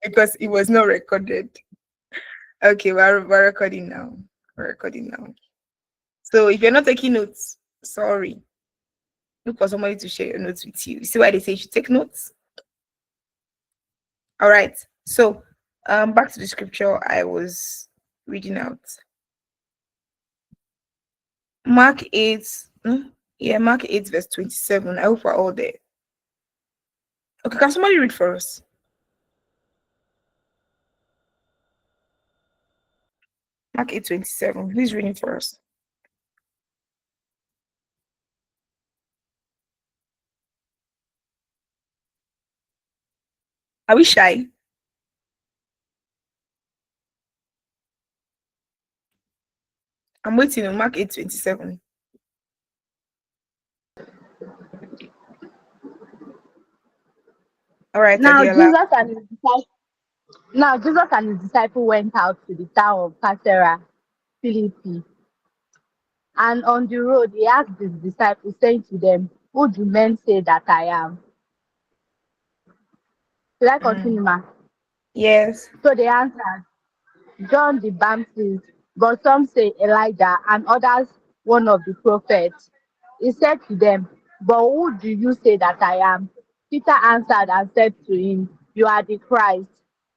because it was not recorded. Okay, we're recording now. We're recording now. So if you're not taking notes, sorry. Look for somebody to share your notes with you. You see why they say you should take notes? All right. So back to the scripture I was reading out. Mark 8. Yeah, Mark 8, verse 27. I hope we're all there. Okay, can somebody read for us? Mark 8:27. Who's reading for us? Are we shy? I'm waiting on Mark 8:27. All right, Now Adiola. Jesus and his disciples Now Jesus and his disciple went out to the town of Caesarea Philippi, and on the road he asked his disciples, saying to them, "Who do men say that I am?" Should I continue, ma? Yes. So they answered, "John the Baptist, but some say Elijah, and others one of the prophets." He said to them, "But who do you say that I am?" Peter answered and said to him, "You are the Christ."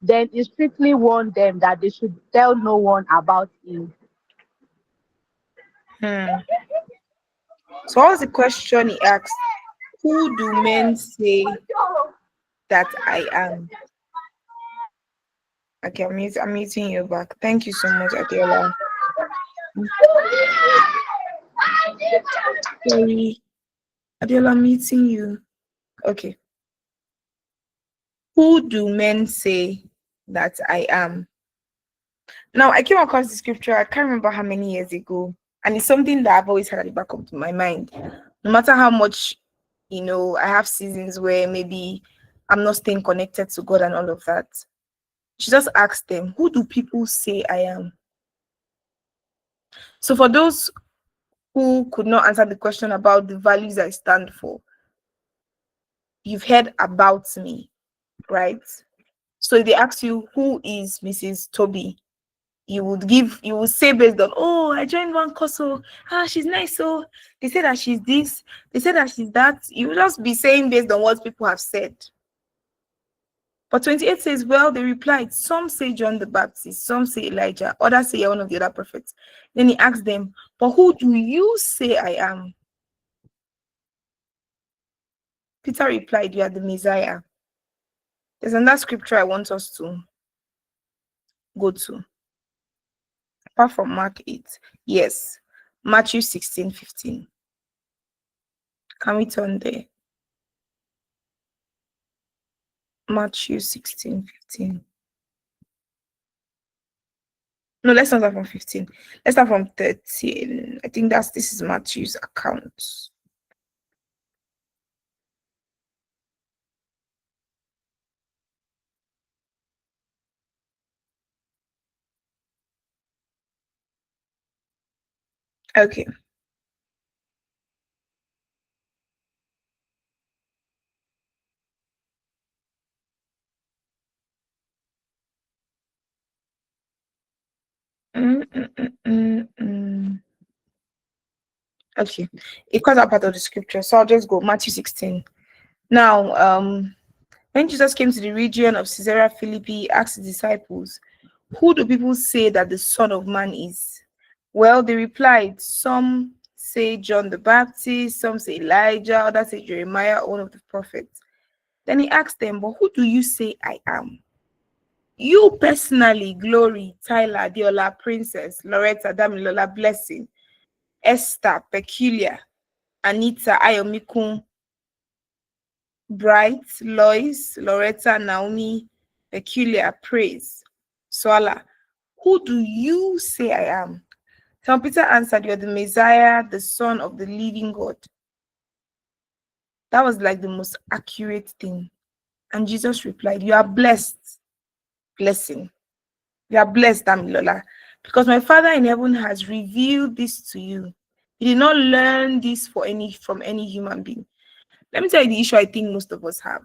Then he strictly warned them that they should tell no one about him. Hmm. So what was the question he asked? Who do men say that I am? Okay, I'm meeting you back. Thank you so much, Adiola. Sorry. Adiola, I'm meeting you. Okay. Who do men say that I am? Now, I came across the scripture, I can't remember how many years ago, and it's something that I've always had at the back of my mind. No matter how much, I have seasons where maybe I'm not staying connected to God and all of that. She just asked them, who do people say I am? So for those who could not answer the question about the values I stand for, you've heard about me, right? So if they ask you, who is Mrs. Toby? You would say based on, oh, I joined one course, so she's nice, so they say that she's this, they say that she's that. You will just be saying based on what people have said. But 28 says, well, they replied, some say John the Baptist, some say Elijah, others say one of the other prophets. Then he asked them, but who do you say I am? Peter replied, you are the Messiah. There's another scripture I want us to go to, apart from Mark 8. Yes, Matthew 16:15. Can we turn there? Matthew 16:15. No, let's not start from 15. Let's start from 13. I think this is Matthew's account. Okay. Mm, mm, mm, mm, mm. Okay. It calls out part of the scripture. So I'll just go Matthew 16. Now, when Jesus came to the region of Caesarea Philippi, he asked his disciples, who do people say that the Son of Man is? Well, they replied, some say John the Baptist, some say Elijah, others say Jeremiah, one of the prophets. Then he asked them, but who do you say I am? You personally, Glory, Tyler, Diola, Princess, Loretta, Damilola, Blessing, Esther, Peculiar, Anita, Ayomikun, Bright, Lois, Loretta, Naomi, Peculiar, Praise, Swala. Who do you say I am? Simon Peter answered, you're the Messiah, the Son of the living God. That was like the most accurate thing. And Jesus replied, you are blessed, Blessing. You are blessed, Damilola, because my Father in heaven has revealed this to you. He did not learn this from any human being. Let me tell you the issue I think most of us have.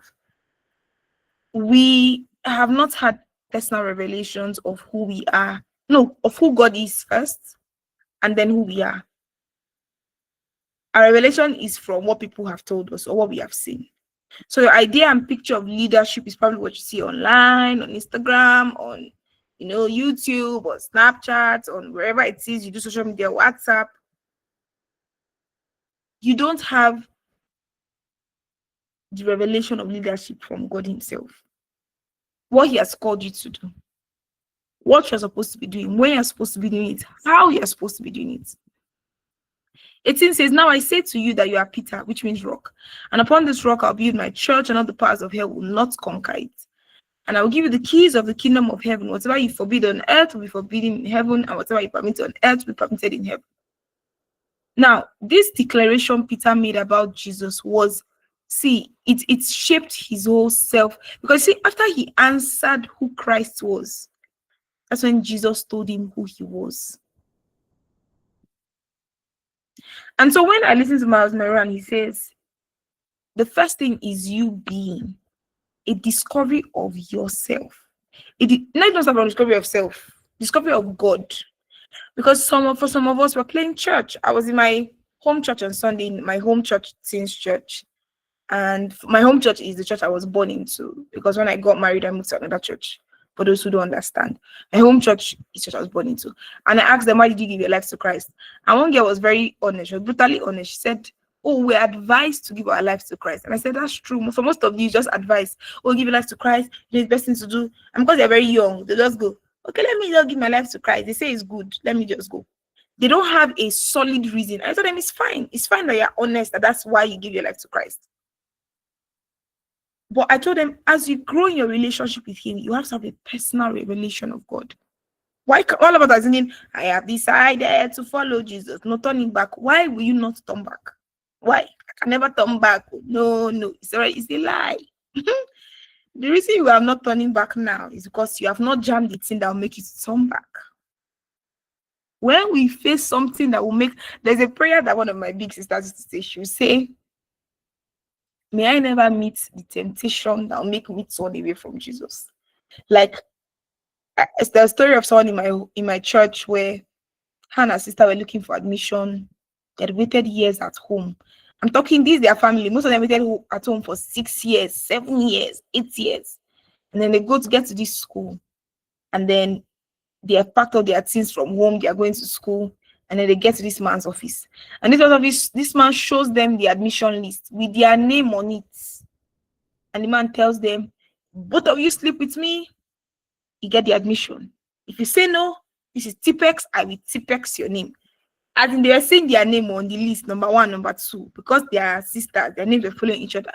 We have not had personal revelations of who we are. No, of who God is first, and then who we are. Our revelation is from what people have told us or what we have seen. So your idea and picture of leadership is probably what you see online, on Instagram, on YouTube or Snapchat, on wherever it is you do social media, WhatsApp. You don't have the revelation of leadership from God himself. What he has called you to do, what you're supposed to be doing, when you're supposed to be doing it, how you're supposed to be doing it. 18 says, now I say to you that you are Peter, which means rock. And upon this rock I'll build my church, and all the powers of hell will not conquer it. And I will give you the keys of the kingdom of heaven. Whatever you forbid on earth will be forbidden in heaven, and whatever you permit on earth will be permitted in heaven. Now, this declaration Peter made about Jesus was, it shaped his whole self. Because after he answered who Christ was, that's when Jesus told him who he was. And so when I listen to Miles Moran, he says, the first thing is you being a discovery of yourself. Not just about discovery of self, discovery of God. Because for some of us, we're playing church. I was in my home church on Sunday, in my home church, Teens Church. And my home church is the church I was born into. Because when I got married, I moved to another church. For those who don't understand, my home church is the church I was born into. And I asked them, why did you give your life to Christ? And one girl was very honest. She was brutally honest. She said, oh, we're advised to give our lives to Christ. And I said, that's true. For most of you, just advice. Oh, give your life to Christ. It's the best thing to do. And because they're very young, they just go, okay, let me just give my life to Christ. They say it's good. Let me just go. They don't have a solid reason. I told them it's fine. It's fine that you're honest, that's why you give your life to Christ. But I told them, as you grow in your relationship with him, you have to have a personal revelation of God. Why all of us are thinking, I have decided to follow Jesus, no turning back. Why will you not turn back? Why? I can never turn back. No, it's a lie. The reason you are not turning back now is because you have not jammed the thing that will make you turn back. When we face something that will make, there's a prayer that one of my big sisters used to say. She would say, may I never meet the temptation that will make me turn away from Jesus. Like, it's the story of someone in my church where her and her sister were looking for admission. They had waited years at home. I'm talking this, their family. Most of them waited at home for 6 years, 7 years, 8 years. And then they go to get to this school. And then they have packed all their things from home. They are going to school. And then they get to this man's office. And this man shows them the admission list with their name on it. And the man tells them, both of you sleep with me, you get the admission. If you say no, this is Tipex, I will Tipex your name. As in, they were saying their name on the list, number 1, number 2, because they are sisters, their names were following each other.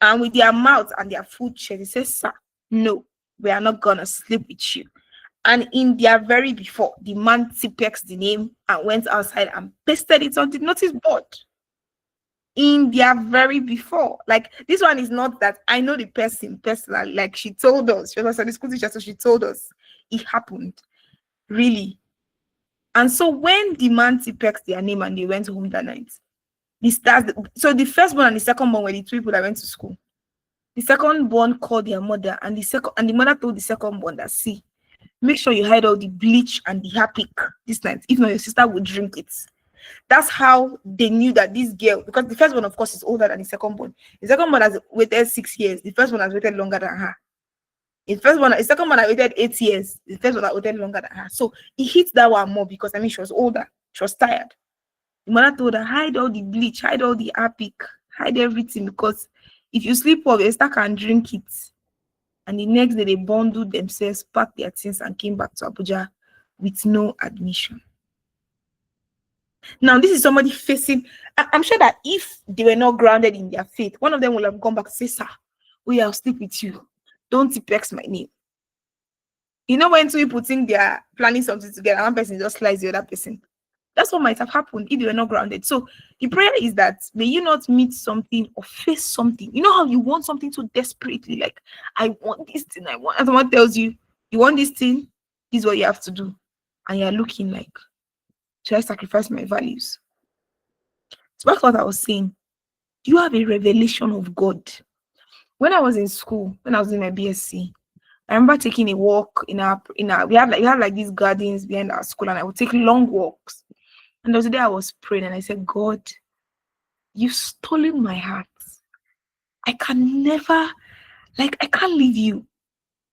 And with their mouth and their full chest, they say, sir, no, we are not gonna sleep with you. And in their very before, the man Tipex the name and went outside and pasted it on the notice board. In their very before. Like, this one is not that I know the person personally. Like, she told us. She was a school teacher, so she told us it happened. Really. And so when the man Tipex their name and they went home that night, so the firstborn and the secondborn were the two people that went to school. The secondborn called their mother, and the mother told the secondborn that, see, make sure you hide all the bleach and the hair pick this night. If not, your sister will drink it. That's how they knew that this girl, because the first one, of course, is older than the second one. The second one has waited 6 years. The first one has waited longer than her. The second one has waited 8 years. The first one has waited longer than her. So it hit that one more because, she was older. She was tired. The mother told her, hide all the bleach, hide all the epic, hide everything, because if you sleep off, your sister can drink it. And the next day, they bundled themselves, packed their things, and came back to Abuja with no admission. Now, this is somebody facing. I'm sure that if they were not grounded in their faith, one of them will have gone back to say, sir, I'll sleep with you. Don't Tipex my name. When two people think they are planning something together, one person just slides the other person. That's what might have happened if they were not grounded. So the prayer is that may you not meet something or face something. You know how you want something so desperately, like, I want this thing, and someone tells you, you want this thing, this is what you have to do. And you're looking like, should I sacrifice my values? So that's what I was saying. Do you have a revelation of God? When I was in school, when I was in my BSc, I remember taking a walk in our we have like these gardens behind our school, and I would take long walks. And there was a day I was praying and I said, God, you've stolen my heart. I can never, like, I can't leave you.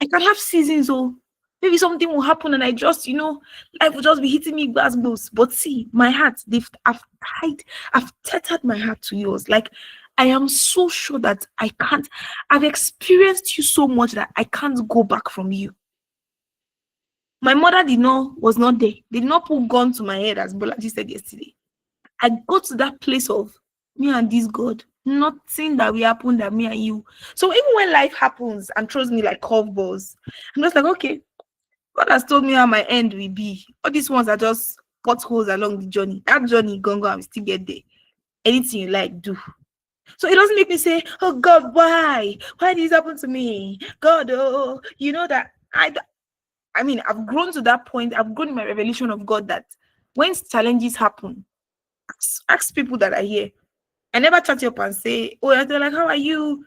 I can have seasons, or maybe something will happen and I just, life will just be hitting me blows. But see, my heart, I've tethered my heart to yours. Like, I am so sure that I've experienced you so much that I can't go back from you. My mother was not there. They did not put gun to my head, as Bolaji said yesterday. I got to that place of me and this God. Nothing that will happen that me and you. So even when life happens and throws me like curveballs, I'm just like, okay, God has told me how my end will be. All these ones are just potholes along the journey. That journey, gonna go, I will still get there. Anything you like, do. So it doesn't make me say, oh God, why? Why did this happen to me? God, oh, you know that I mean, I've grown to that point. I've grown in my revelation of God that when challenges happen, ask people that are here. I never chat you up and say, oh, they're like, how are you?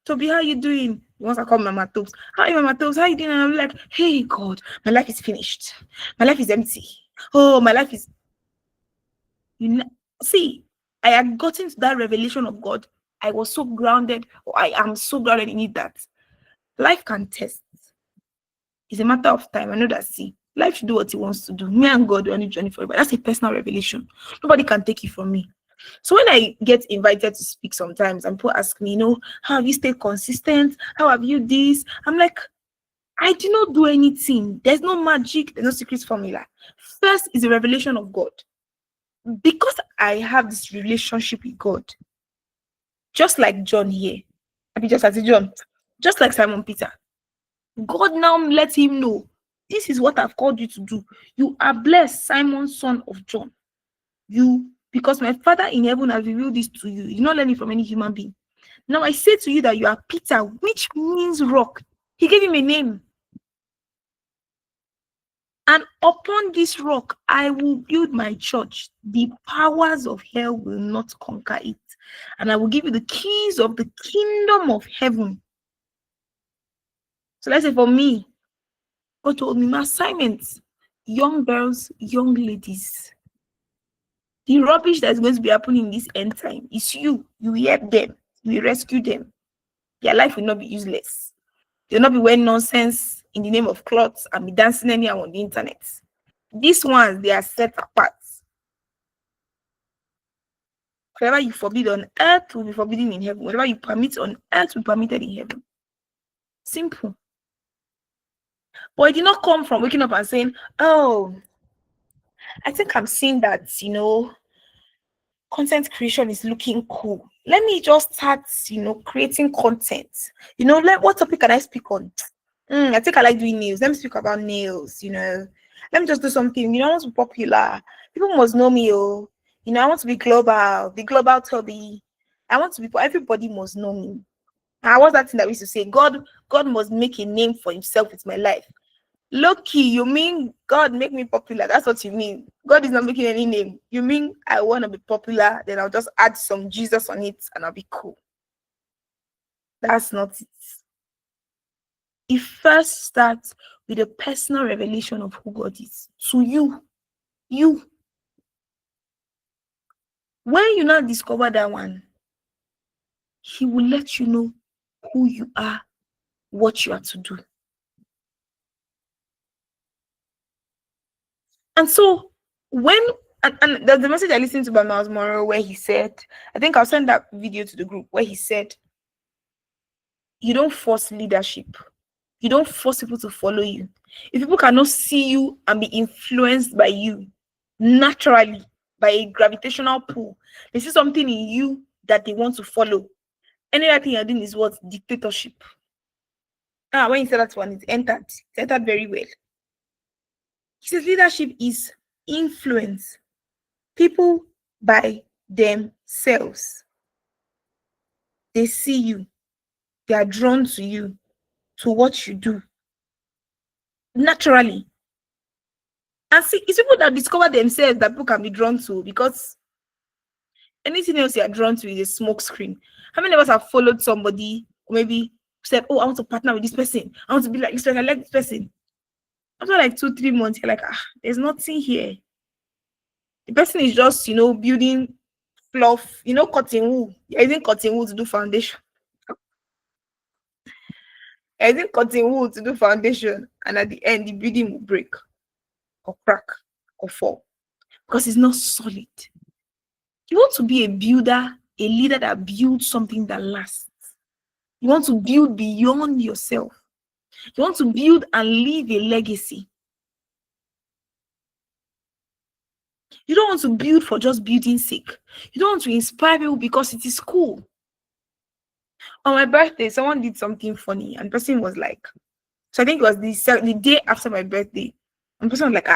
Toby, how are you doing? Once I call Mama Tobes, hi Mama Tobes, how are you doing? And I'm like, hey God, my life is finished. My life is empty. Oh, my life is see, I had gotten to that revelation of God. I was so grounded, or I am so grounded in it that life can test. It's a matter of time. I know that, see, life should do what it wants to do. Me and God are on a journey forever. That's a personal revelation. Nobody can take it from me. So when I get invited to speak sometimes and people ask me, how have you stayed consistent? How have you this? I'm like, I did not do anything. There's no magic. There's no secret formula. First is a revelation of God. Because I have this relationship with God, just like John here, just like Simon Peter, God now let him know, this is what I've called you to do. You are blessed, Simon, son of John. Because my Father in heaven has revealed this to you. You're not learning from any human being. Now I say to you that you are Peter, which means rock. He gave him a name. And upon this rock, I will build my church. The powers of hell will not conquer it. And I will give you the keys of the kingdom of heaven. So let's say for me, God told me my assignments, young girls, young ladies. The rubbish that's going to be happening in this end time is you. You help them. You rescue them. Their life will not be useless. They'll not be wearing nonsense in the name of clothes and be dancing anyhow on the internet. These ones, they are set apart. Whatever you forbid on earth will be forbidden in heaven. Whatever you permit on earth will be permitted in heaven. Simple. But it did not come from waking up and saying, oh, I think I'm seeing that, content creation is looking cool. Let me just start, creating content. What topic can I speak on? I think I like doing nails. Let me speak about nails, Let me just do something. I want to be popular. People must know me, oh. I want to be global, the global Toby. I want to be, everybody must know me. And what's that thing that we used to say? God must make a name for himself with my life. Low-key, you mean God make me popular? That's what you mean. God is not making any name. You mean I want to be popular, then I'll just add some Jesus on it and I'll be cool. That's not it. It first starts with a personal revelation of who God is to you. You. When you now discover that one, he will let you know who you are, what you are to do. And so when and there's the message I listened to by Miles Monroe where he said, I think I'll send that video to the group, where he said, you don't force leadership. You don't force people to follow you. If people cannot see you and be influenced by you naturally, by a gravitational pull, they see something in you that they want to follow. Any other thing you're doing is what? Dictatorship. When he said that one, it entered very well. He says leadership is influence people by themselves. They see you. They are drawn to you, to what you do. Naturally. And see, it's people that discover themselves that people can be drawn to, because anything else you are drawn to is a smoke screen. How many of us have followed somebody, or maybe said, oh, I want to partner with this person. I want to be like this person. I like this person. After like 2-3 months, you're like, there's nothing here. The person is just, building fluff, cutting wool. You're using cutting wool to do foundation. You're using cutting wool to do foundation. And at the end, the building will break or crack or fall because it's not solid. You want to be a builder, a leader that builds something that lasts. You want to build beyond yourself. You want to build and leave a legacy. You don't want to build for just building's sake. You don't want to inspire people because it is cool. On my birthday, someone did something funny, and the person was like, so I think it was the day after my birthday, and the person was like,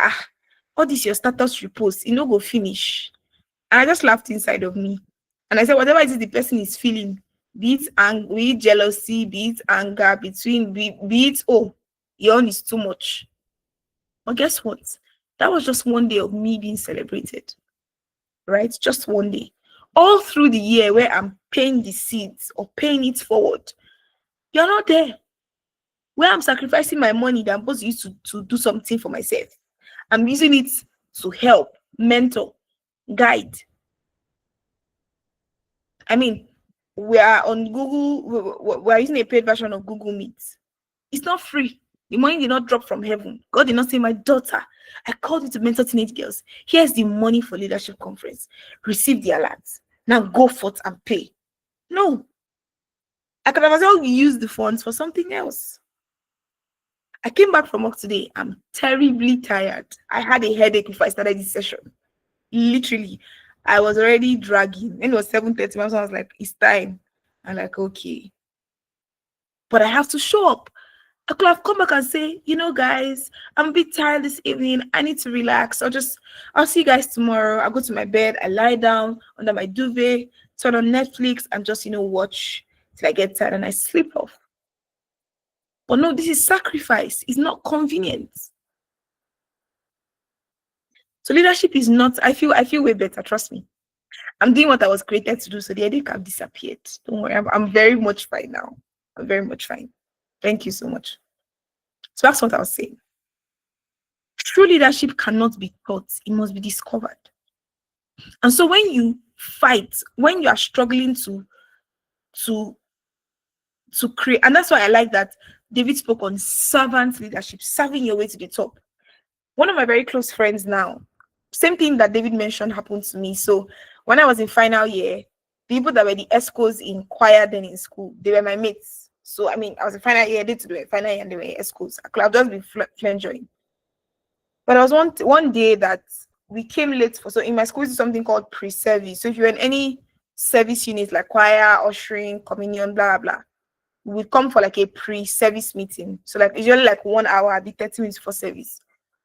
all this your status repost, you know, go finish. And I just laughed inside of me. And I said, whatever it is the person is feeling, be it jealousy, be it anger, be it, oh, your own is too much. But guess what? That was just one day of me being celebrated, right? Just one day. All through the year where I'm paying the seeds or paying it forward, you're not there. Where I'm sacrificing my money that I'm supposed to use to do something for myself. I'm using it to help, mentor, guide. I mean, we are on Google, we are using a paid version of Google Meet. It's not free. The money did not drop from heaven. God did not say, my daughter, I called you to mentor teenage girls. Here's the money for leadership conference. Receive the alerts. Now go forth and pay. No. I could have as well used the funds for something else. I came back from work today. I'm terribly tired. I had a headache before I started this session. Literally, I was already dragging. When it was 7:30, my husband was like, it's time. I'm like, okay. But I have to show up. I could have come back and say, guys, I'm a bit tired this evening. I need to relax. I'll see you guys tomorrow. I'll go to my bed. I lie down under my duvet, turn on Netflix, and just, watch till I get tired and I sleep off. But no, this is sacrifice. It's not convenient. So leadership is not, I feel way better, trust me. I'm doing what I was created to do, so the headache have disappeared. Don't worry, I'm very much fine now. I'm very much fine. Thank you so much. So that's what I was saying. True leadership cannot be taught, it must be discovered. And so when you fight, when you are struggling to create, and that's why I like that David spoke on servant leadership, serving your way to the top. One of my very close friends now, same thing that David mentioned happened to me. So when I was in final year, people that were the ESCOs in choir then in school, they were my mates. So I mean, I was in final year, they were final year, and they were ESCOs. I could have just been flange. But I was one day that we came late so in my school, it's something called pre-service. So if you're in any service unit like choir, ushering, communion, blah, blah, blah, we would come for like a pre-service meeting. So like usually like 1 hour, be 30 minutes for service.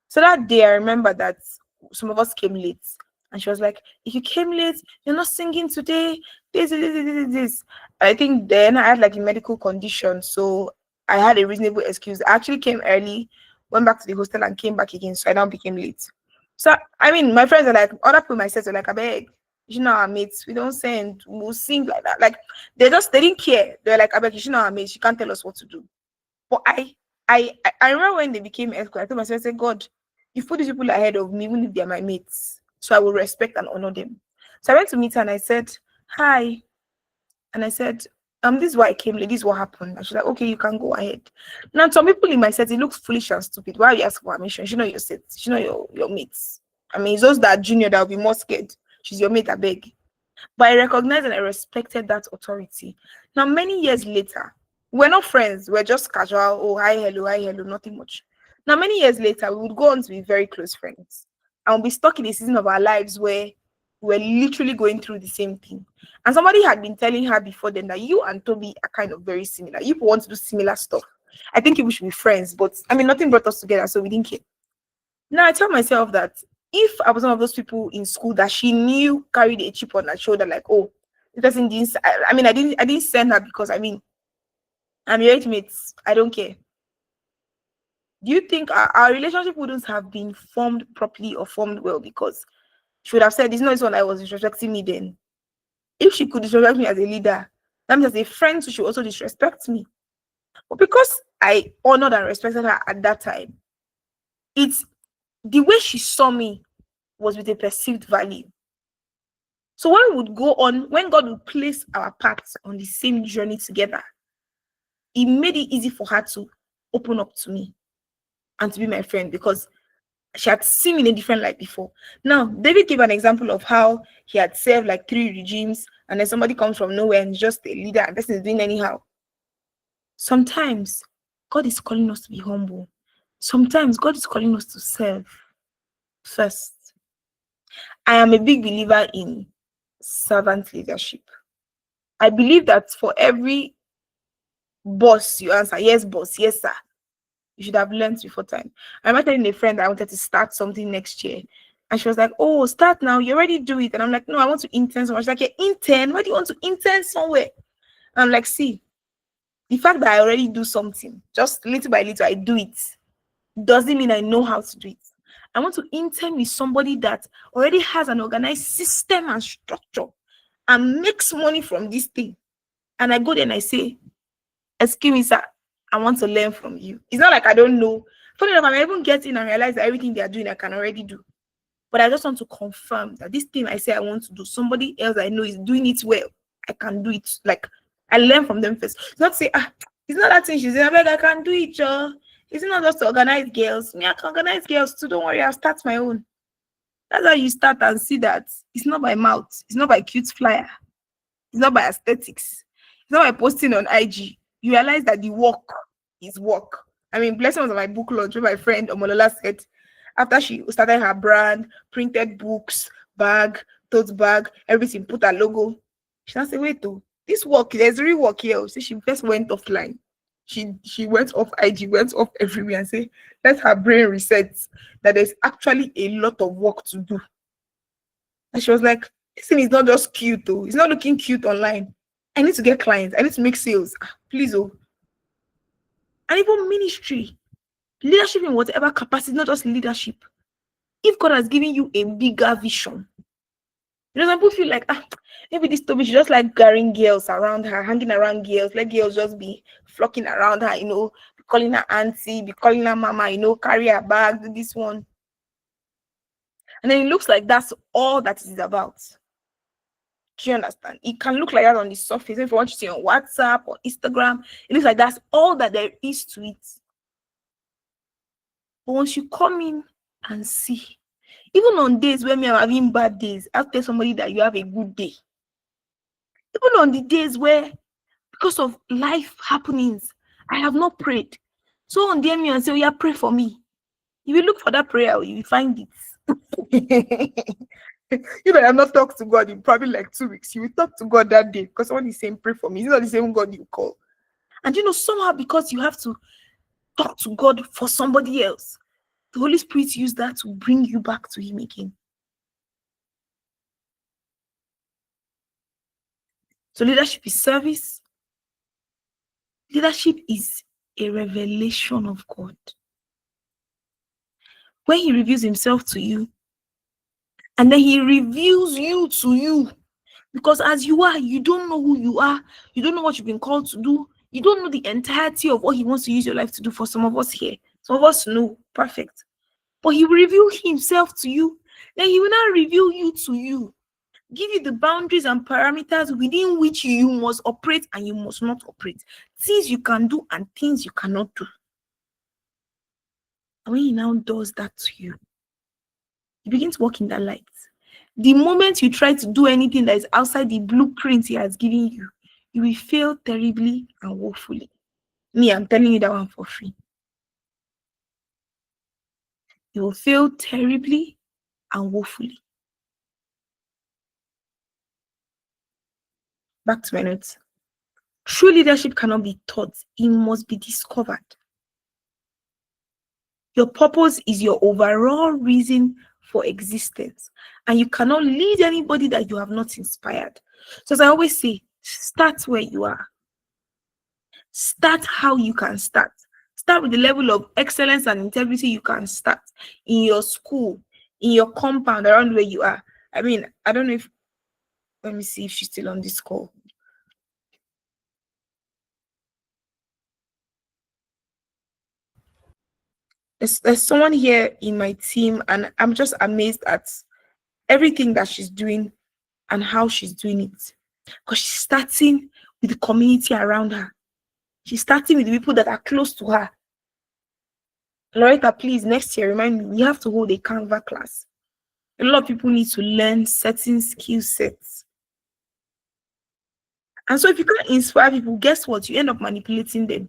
So that day, I remember that some of us came late. And she was like, if you came late, you're not singing today. This. I think then I had like a medical condition. So I had a reasonable excuse. I actually came early, went back to the hostel and came back again. So I now became late. So, I mean, my friends are like, other people, my sisters are like, I beg, our mates, we don't send, we'll sing like that. Like, they didn't care. They're like, I beg, our mates, she can't tell us what to do. But I remember when they became escort, I told myself, I said, God, you put these people ahead of me, even if they're my mates. So I will respect and honor them. So I went to meet her and I said, hi. And I said, this is why I came late, this is what happened. And she's like, okay, you can go ahead. Now, some people in my set, it looks foolish and stupid. Why are you asking for permission? She know your set, she know your mates. I mean, it's those that are junior that will be more scared. She's your mate, I beg. But I recognized and I respected that authority. Now, many years later, we're not friends. We're just casual. Oh, hi, hello, nothing much. Now, many years later, we would go on to be very close friends. And we'll be stuck in a season of our lives where we're literally going through the same thing. And somebody had been telling her before then that you and Toby are kind of very similar. You want to do similar stuff. I think we should be friends. But, I mean, nothing brought us together, so we didn't care. Now, I tell myself that if I was one of those people in school that she knew carried a chip on her shoulder, like, oh, the person didn't, I didn't send her because, I mean, I'm your mates. I don't care. Do you think our relationship wouldn't have been formed properly or formed well because she would have said, this is not one I was disrespecting me then? If she could disrespect me as a leader, that means as a friend, she should also disrespect me. But because I honored and respected her at that time, it's the way she saw me was with a perceived value. So when we would go on, when God would place our paths on the same journey together, it made it easy for her to open up to me and to be my friend, because she had seen me in a different light before. Now, David gave an example of how he had served like 3 regimes, and then somebody comes from nowhere and is just a leader, and person is doing anyhow. Sometimes God is calling us to be humble. Sometimes God is calling us to serve first. I am a big believer in servant leadership. I believe that for every boss you answer, yes, boss, yes, sir, you should have learned before time. I remember telling a friend that I wanted to start something next year. And she was like, oh, start now. You already do it. And I'm like, no, I want to intern somewhere. She's like, yeah, intern? Why do you want to intern somewhere? And I'm like, see, the fact that I already do something, just little by little, I do it, doesn't mean I know how to do it. I want to intern with somebody that already has an organized system and structure and makes money from this thing. And I go there and I say, excuse me, sir, I want to learn from you. It's not like I don't know. Funny enough, I might even get in and realize that everything they are doing, I can already do. But I just want to confirm that this thing I say I want to do, somebody else I know is doing it well. I can do it. Like, I learn from them first. It's not say, it's not that thing she's saying, I can do it, y'all. It's not just to organize girls. Me, I can organize girls too. Don't worry, I'll start my own. That's how you start and see that it's not by mouth. It's not by cute flyer. It's not by aesthetics. It's not by posting on IG. You realize that the work is work. I mean, blessing was on my book launch where my friend Omolola said, after she started her brand, printed books, bag, tote bag, everything, put her logo. She now said, wait, though, this work, there's real work here. So she first went offline. She went off IG, went off everywhere and say, let her brain reset that there's actually a lot of work to do. And she was like, this thing is not just cute, though. It's not looking cute online. I need to get clients. I need to make sales. Please, oh. And even ministry, leadership in whatever capacity, not just leadership. If God has given you a bigger vision, some people feel like, maybe this Toby, she just like gathering girls around her, hanging around girls, let girls just be flocking around her, be calling her auntie, be calling her mama, carry her bag, do this one. And then it looks like that's all that it is about. Do you understand? It can look like that on the surface. If you want to see on WhatsApp or Instagram, it looks like that's all that there is to it. But once you come in and see, even on days when I'm having bad days, I'll tell somebody that you have a good day. Even on the days where, because of life happenings, I have not prayed. So on DM me and say, oh yeah, pray for me. You will look for that prayer, you will find it. You have not talked to God in probably like 2 weeks. You will talk to God that day because someone is saying pray for me. It's not the same God you call. And somehow because you have to talk to God for somebody else, the Holy Spirit used that to bring you back to Him again. So leadership is service. Leadership is a revelation of God. When He reveals Himself to you, and then He reveals you to you. Because as you are, you don't know who you are. You don't know what you've been called to do. You don't know the entirety of what He wants to use your life to do. For some of us here, some of us know, perfect. But He will reveal Himself to you. Then He will now reveal you to you. Give you the boundaries and parameters within which you must operate and you must not operate. Things you can do and things you cannot do. And when He now does that to you, you begin to walk in that light. The moment you try to do anything that is outside the blueprint He has given you, you will fail terribly and woefully. Me, I'm telling you that one for free. You will fail terribly and woefully. Back to my notes. True leadership cannot be taught, it must be discovered. Your purpose is your overall reason for existence, and you cannot lead anybody that you have not inspired. So as I always say, start where you are. Start how you can start. Start with the level of excellence and integrity you can start in your school, in your compound, around where you are. I mean, I don't know if, let me see if she's still on this call. There's someone here in my team, and I'm just amazed at everything that she's doing and how she's doing it. Because she's starting with the community around her. She's starting with the people that are close to her. Loretta, please, next year, remind me, we have to hold a Canva class. A lot of people need to learn certain skill sets. And so if you can't inspire people, guess what? You end up manipulating them.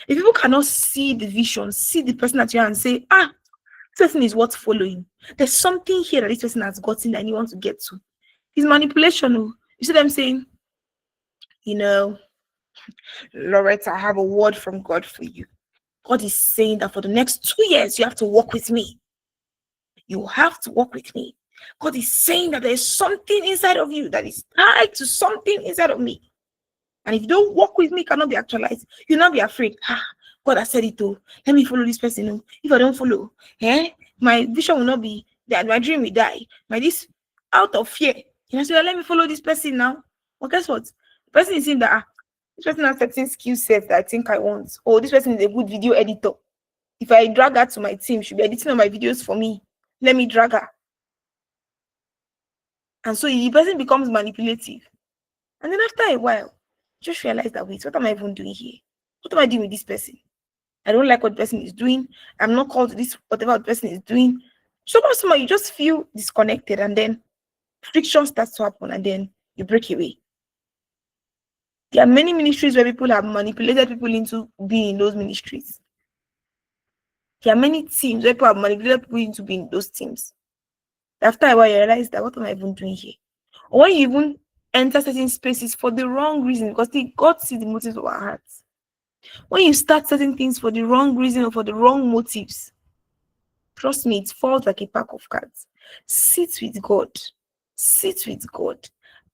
If people cannot see the vision, see the person that you are and say, this person is worth following. There's something here that this person has gotten that you want to get to. It's manipulation. You see them saying, Loretta, I have a word from God for you. God is saying that for the next 2 years, you have to walk with me. You have to walk with me. God is saying that there's something inside of you that is tied to something inside of me. And if you don't walk with me, it cannot be actualized. You'll not be afraid. God has said it too. Let me follow this person. If I don't follow, my vision will not be that. My dream will die. This out of fear. So let me follow this person now. Well, guess what? The person is saying that this person has certain skill sets that I think I want. Oh, this person is a good video editor. If I drag her to my team, she'll be editing all my videos for me. Let me drag her. And so the person becomes manipulative. And then after a while, just realize that, wait, what am I even doing here? What am I doing with this person? I don't like what the person is doing. I'm not called to this, whatever the person is doing. So somehow you just feel disconnected, and then friction starts to happen, and then you break away. There are many ministries where people have manipulated people into being in those ministries. There are many teams where people have manipulated people into being in those teams. After a while, you realize that, what am I even doing here? Or when you even enter certain spaces for the wrong reason, because God sees the motives of our hearts. When you start certain things for the wrong reason or for the wrong motives, trust me, it falls like a pack of cards. Sit with God. Sit with God.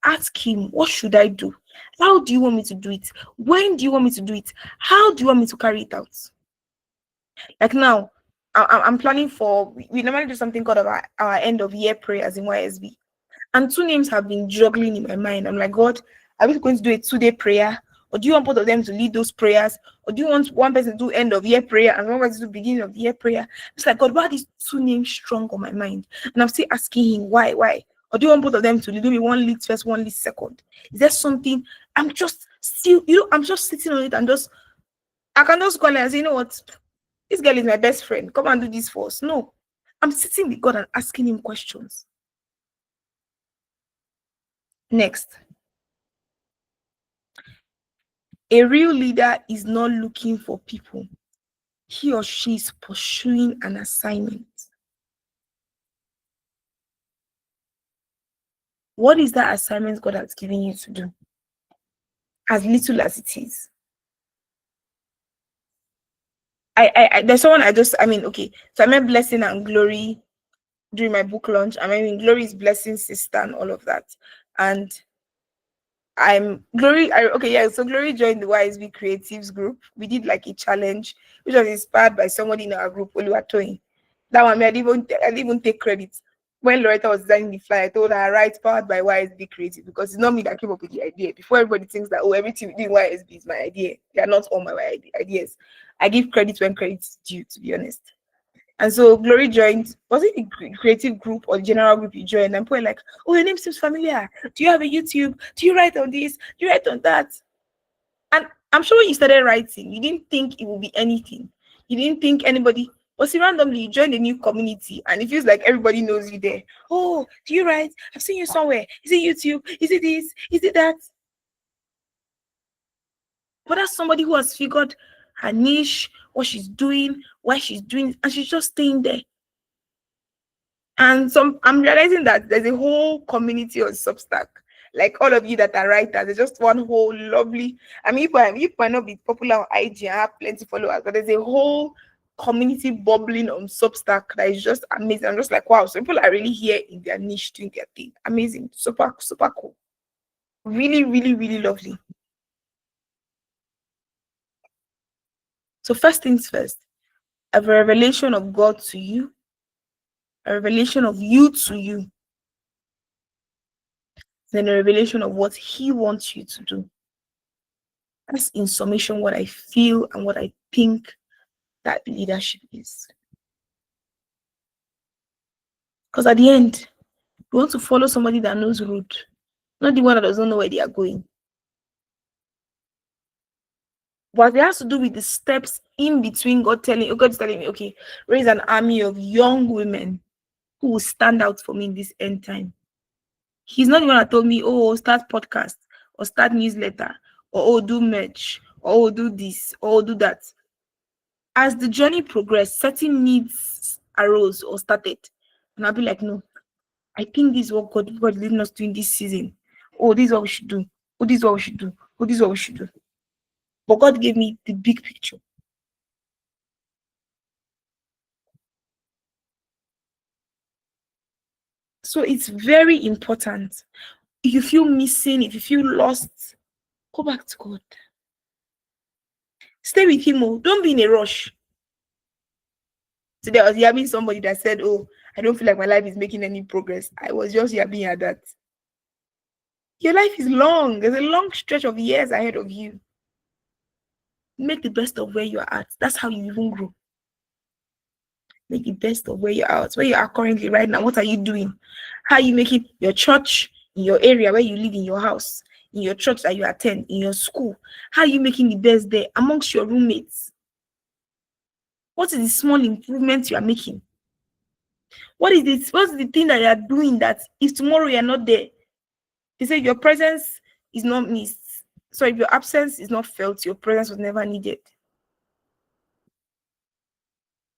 Ask him, what should I do? How do you want me to do it? When do you want me to do it? How do you want me to carry it out? Like now, I'm planning for, we normally do something called our end of year prayers in YSB. And 2 names have been juggling in my mind. I'm like, God, are we going to do a 2-day prayer? Or do you want both of them to lead those prayers? Or do you want one person to do end of year prayer and one person to do beginning of the year prayer? It's like, God, why are these 2 names strong on my mind? And I'm still asking him, why? Or do you want both of them to lead? Maybe one leads first, one leads second. Is there something? I'm just still, I'm just sitting on it and I can just call and say, you know what? This girl is my best friend. Come and do this for us. No. I'm sitting with God and asking him questions. Next. A real leader is not looking for people. He or she is pursuing an assignment. What is that assignment God has given you to do? As little as it is. There's someone okay. So I met Blessing and Glory during my book launch. Glory is Blessing's sister and all of that. And Glory joined the YSB Creatives group. We did like a challenge, which was inspired by somebody in our group, OLUWATOBI. That one, I didn't even take credit. When Loretta was designing the flyer, I told her, write powered by YSB Creative, because it's not me that came up with the idea. Before everybody thinks that, everything we do in YSB is my idea. They are not all my ideas. I give credit when credit is due, to be honest. And so Glory joined. Was it a creative group or general group you joined? And people were like, oh, your name seems familiar. Do you have a YouTube? Do you write on this? Do you write on that? And I'm sure when you started writing, you didn't think it would be anything. You didn't think anybody. But see, randomly, you joined a new community and it feels like everybody knows you there. Oh, do you write? I've seen you somewhere. Is it YouTube? Is it this? Is it that? But that's somebody who has figured her niche, what she's doing, why she's doing, and she's just staying there. And I'm realizing that there's a whole community on Substack. Like all of you that are writers, there's just one whole lovely. You might not be popular on IG and have plenty followers, but there's a whole community bubbling on Substack that is just amazing. I'm just like, wow, so people are really here in their niche doing their thing. Amazing, super, super cool. Really, really, really lovely. So first things first, a revelation of God to you, a revelation of you to you, then a revelation of what he wants you to do. That's in summation what I feel and what I think that leadership is. Because at the end, you want to follow somebody that knows route, not the one that doesn't know where they are going. But it has to do with the steps in between. God is telling me, okay, raise an army of young women who will stand out for me in this end time. He's not the one that told me, oh, start podcast or start newsletter or oh, do merch or oh, do this or do that. As the journey progressed, certain needs arose or started. And I'll be like, no, I think this is what God is leading us to in this season. Oh, this is what we should do. Oh, this is what we should do. Oh, this is what we should do. But God gave me the big picture. So it's very important. If you feel missing, if you feel lost, go back to God. Stay with Him. Oh. Don't be in a rush. Today I was hearing somebody that said, oh, I don't feel like my life is making any progress. I was just hearing at that. Your life is long. There's a long stretch of years ahead of you. Make the best of where you are at. That's how you even grow. Make the best of where you're at. Where you are currently right now. What are you doing? How are you making your church, in your area where you live, in your house, in your church that you attend, in your school? How are you making the best there amongst your roommates? What is the small improvements you are making? What is this? What's the thing that you are doing that if tomorrow you are not there, they say your presence is not missed. So if your absence is not felt, your presence was never needed.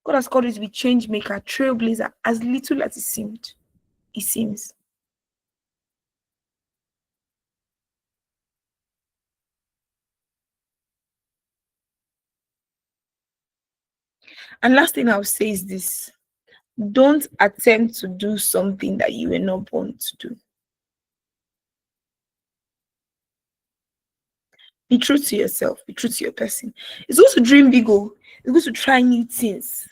God has called you to be change maker, trailblazer, as little as it seems. And last thing I'll say is this: don't attempt to do something that you were not born to do. Be true to yourself, be true to your person. It's good to dream big, it's good to try new things.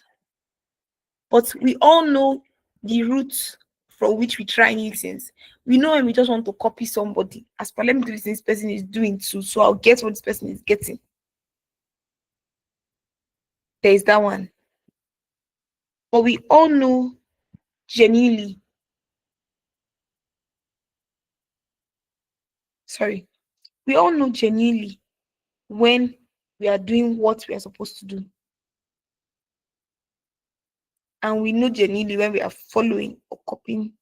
But we all know the route from which we try new things. We know when we just want to copy somebody. As per, let me do this person is doing too, so I'll get what this person is getting. There is that one. But we all know genuinely, we all know genuinely when we are doing what we are supposed to do. And we know genuinely when we are following or copying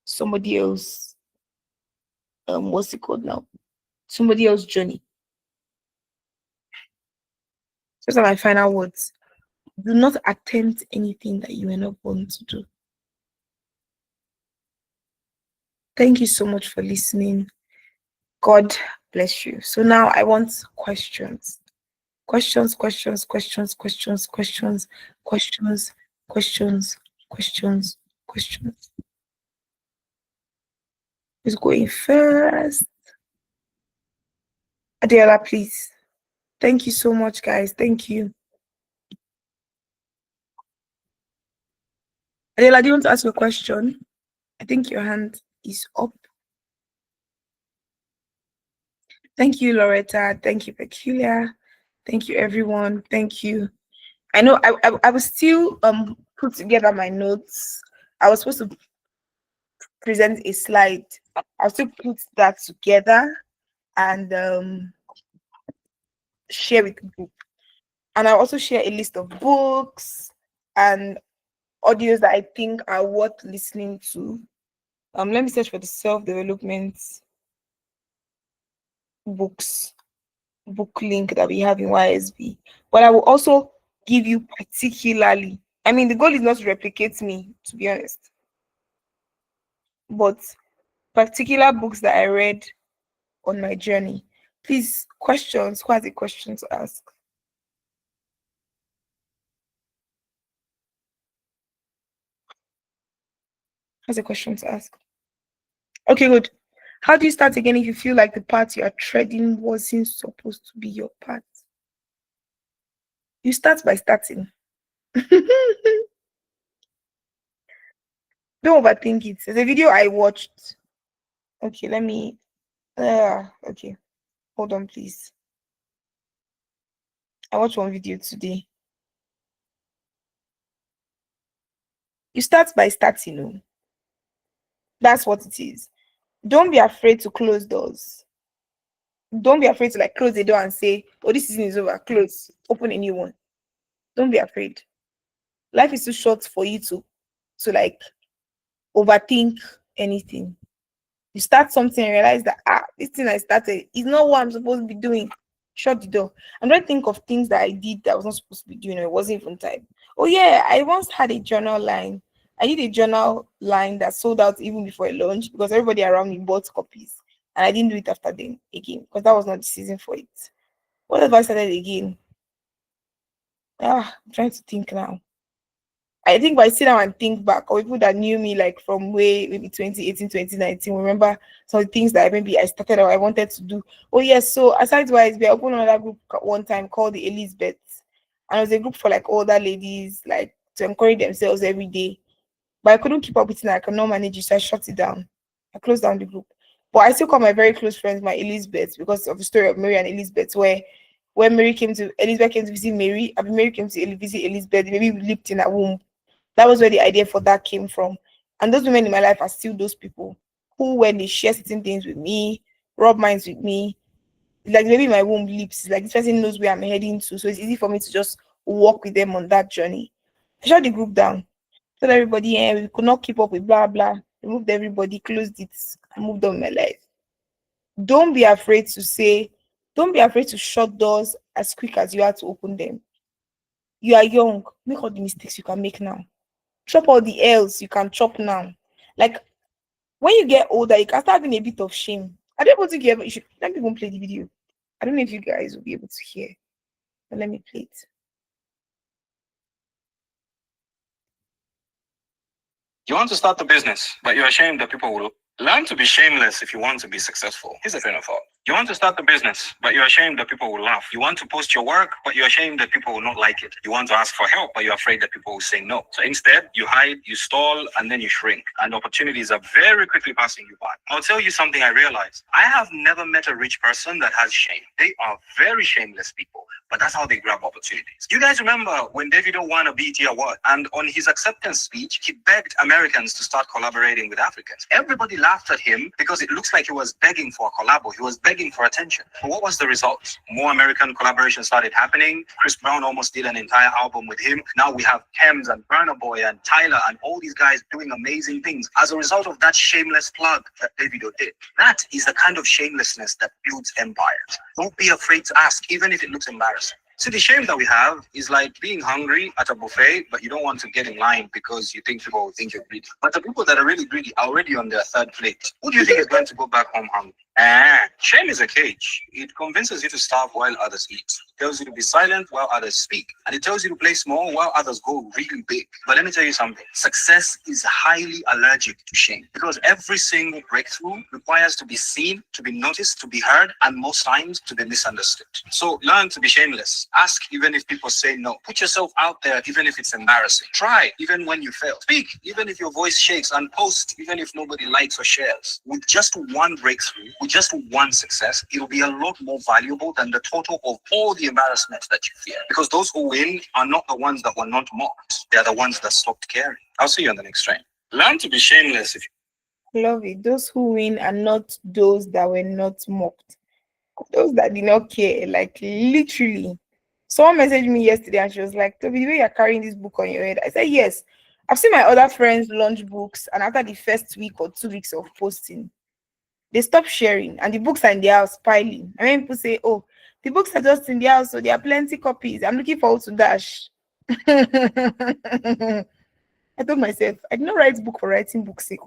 somebody else, what's it called now? Somebody else's journey. Those are my final words. Do not attempt anything that you are not born to do. Thank you so much for listening. God bless you. So now I want questions. Questions, questions, questions, questions, questions, questions, questions, questions, questions. Who's going first? Adela, please. Thank you so much, guys. Thank you. Adela, do you want to ask a question? I think your hand is up. Thank you, Loretta. Thank you, Peculiar. Thank you, everyone. Thank you. I know I was still put together my notes. I was supposed to present a slide. I'll still put that together and share with the group. And I'll also share a list of books and audios that I think are worth listening to. Let me search for the self-development books book link that we have in YSB. But I will also give you particularly, I mean, the goal is not to replicate me, to be honest, but particular books that I read on my journey. Please, questions. Who has a question to ask? Has a question to ask? Okay, good. How do you start again if you feel like the path you are treading wasn't supposed to be your path? You start by starting. Don't overthink it. There's a video I watched. Okay, let me. Okay, hold on, please. I watched one video today. You start by starting, that's what it is. Don't be afraid to close doors. Don't be afraid to like close the door and say, oh, this season is over, close, open a new one. Don't be afraid. Life is too short for you to like overthink anything. You start something and realize that this thing I started is not what I'm supposed to be doing. Shut the door. I'm trying to think of things that I did that I was not supposed to be doing, or it wasn't even time. Oh yeah, I once had a journal line. I did a journal line that sold out even before I launched because everybody around me bought copies. And I didn't do it after then again because that was not the season for it. What if I started again? I'm trying to think now. I think if I sit down and think back, or people that knew me like from way maybe 2018, 2019, remember some of the things that maybe I started or I wanted to do. Oh yes, so aside YSB, I opened another group one time called the Elizabeths. And it was a group for like older ladies, like to encourage themselves every day. But I couldn't keep up with it, and I could not manage it, so I shut it down. I closed down the group. But I still call my very close friends my Elizabeths because of the story of Mary and Elizabeth, where when Elizabeth came to visit Mary, I mean Mary came to visit Elizabeth, the baby leaped in her womb. That was where the idea for that came from. And those women in my life are still those people who, when they share certain things with me, rub minds with me, like maybe my womb leaps, like this person knows where I'm heading to. So it's easy for me to just walk with them on that journey. I shut the group down. Told everybody, we could not keep up with blah blah. Removed everybody, closed it, and moved on with my life. Don't be afraid to say, don't be afraid to shut doors as quick as you are to open them. You are young, make all the mistakes you can make now. Chop all the L's you can chop now. Like when you get older, you can start having a bit of shame. Are you able to get? You should let me even play the video. I don't know if you guys will be able to hear, but let me play it. You want to start the business, but you're ashamed that people will learn to be shameless if you want to be successful. Here's a train of thought. You want to start the business, but you're ashamed that people will laugh. You want to post your work, but you're ashamed that people will not like it. You want to ask for help, but you're afraid that people will say no. So instead, you hide, you stall, and then you shrink. And opportunities are very quickly passing you by. I'll tell you something I realized. I have never met a rich person that has shame. They are very shameless people, but that's how they grab opportunities. You guys remember when Davido won a BET award, and on his acceptance speech, he begged Americans to start collaborating with Africans. Everybody laughed at him because it looks like he was begging for a collabo. He was begging for attention. But what was the result? More American collaboration started happening. Chris Brown almost did an entire album with him. Now we have Thames and Burna Boy and Tyler and all these guys doing amazing things as a result of that shameless plug that Davido did. That is the kind of shamelessness that builds empires. Don't be afraid to ask, even if it looks embarrassing. See, the shame that we have is like being hungry at a buffet, but you don't want to get in line because you think people will think you're greedy. But the people that are really greedy are already on their third plate. Who do you think is going to go back home hungry? Shame is a cage. It convinces you to starve while others eat. It tells you to be silent while others speak. And it tells you to play small while others go really big. But let me tell you something. Success is highly allergic to shame because every single breakthrough requires to be seen, to be noticed, to be heard, and most times to be misunderstood. So learn to be shameless. Ask even if people say no. Put yourself out there even if it's embarrassing. Try even when you fail. Speak even if your voice shakes, and post even if nobody likes or shares. With just one breakthrough, with just one success, it'll be a lot more valuable than the total of all the embarrassments that you fear. Because those who win are not the ones that were not mocked. They are the ones that stopped caring. I'll see you on the next train. Learn to be shameless if you Love it. Those who win are not those that were not mocked. Those that did not care. Like literally. Someone messaged me yesterday and she was like, Toby, the way you're carrying this book on your head. I said, yes. I've seen my other friends launch books, and after the first week or 2 weeks of posting, they stop sharing and the books are in their house piling. And when people say, oh, the books are just in the house, so there are plenty copies. I'm looking forward to dash. I told myself, I did not write book for writing book sake.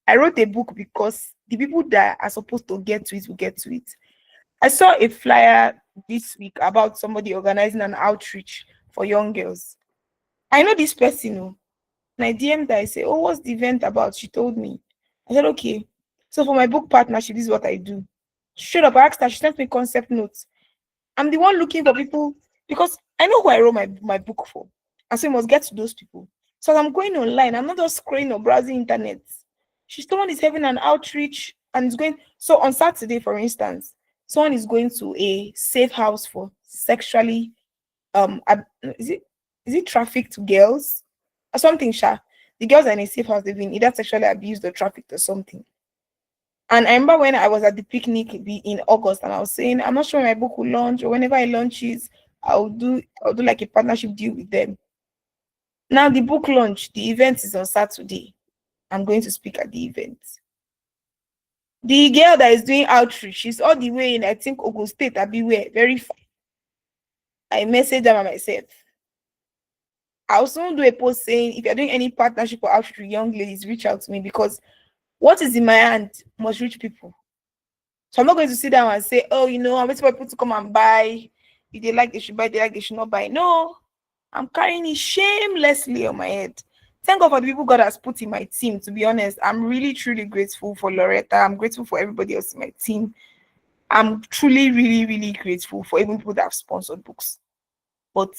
I wrote a book because the people that are supposed to get to it will get to it. I saw a flyer this week about somebody organizing an outreach for young girls. I know this person, and I DM'd her. I say, oh, what's the event about? She told me. I said, okay. So for my book partnership, this is what I do. Straight up, I asked her, she sent me concept notes. I'm the one looking for people because I know who I wrote my book for. And so I must get to those people. So as I'm going online, I'm not just scrolling or browsing internet. Someone is having an outreach and is going. So on Saturday, for instance, someone is going to a safe house for sexually is it trafficked girls or something, Sha. The girls are in a safe house, they've been either sexually abused or trafficked or something. And I remember when I was at the picnic in August, and I was saying, I'm not sure when my book will launch, or whenever I launch it, I'll do like a partnership deal with them. Now the book launch, the event is on Saturday. I'm going to speak at the event. The girl that is doing outreach, she's all the way in, I think, Ogun State, Abiwe, very far. I messaged them myself. I'll soon do a post saying, if you're doing any partnership or outreach with young ladies, reach out to me, because what is in my hand must reach people. So I'm not going to sit down and say, oh, I'm waiting for people to come and buy. If they like, they should buy. If they like, they should not buy. No, I'm carrying it shamelessly on my head. Thank God for the people God has put in my team. To be honest, I'm really, truly grateful for Loretta. I'm grateful for everybody else in my team. I'm truly, really, really grateful for even people that have sponsored books. But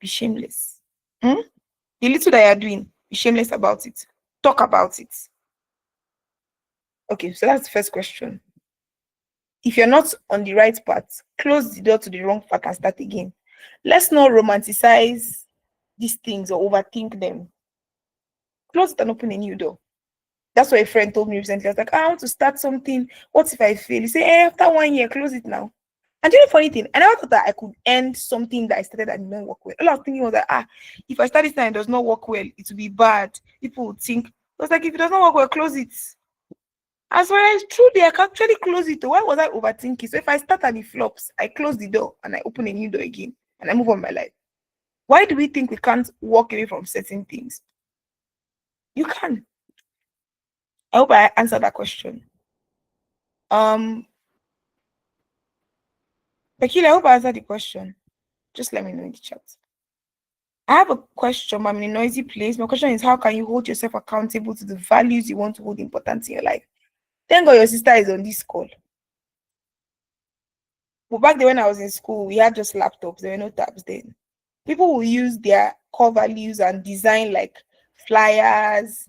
be shameless. The little that you're doing, be shameless about it. Talk about it. Okay, so that's the first question. If you're not on the right path, close the door to the wrong path and start again. Let's not romanticize these things or overthink them. Close it and open a new door. That's what a friend told me recently. I was like, I want to start something. What if I fail? He said, after 1 year, close it now. And you know, funny thing, I never thought that I could end something that I started and did not work well. All I was thinking was that, if I start this and it does not work well, it will be bad. People would think. I was like, if it does not work well, close it. As well as truly, I can actually close it. Why was I overthinking? So if I start and it flops, I close the door and I open a new door again and I move on my life. Why do we think we can't walk away from certain things? You can. I hope I answered that question. Becky, I hope I answered the question. Just let me know in the chat. I have a question, but I'm in a noisy place. My question is, how can you hold yourself accountable to the values you want to hold important in your life? Thank God your sister is on this call. But back then when I was in school, we had just laptops. There were no tabs then. People will use their core values and design like flyers,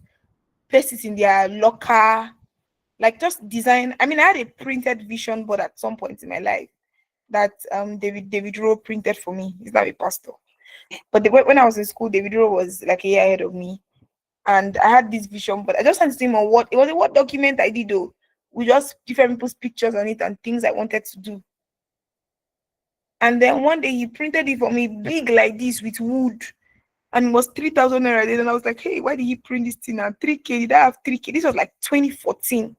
paste it in their locker, like just design. I mean, I had a printed vision board at some point in my life that David Rowe printed for me. He's now a pastor. But when I was in school, David Rowe was like a year ahead of me. And I had this vision, but I just sent to him on what it was a Word document I did though. We just different people's pictures on it and things I wanted to do. And then one day he printed it for me big like this with wood. And it was 3,000 naira. And I was like, hey, why did he print this thing now? 3K, did I have 3K? This was like 2014.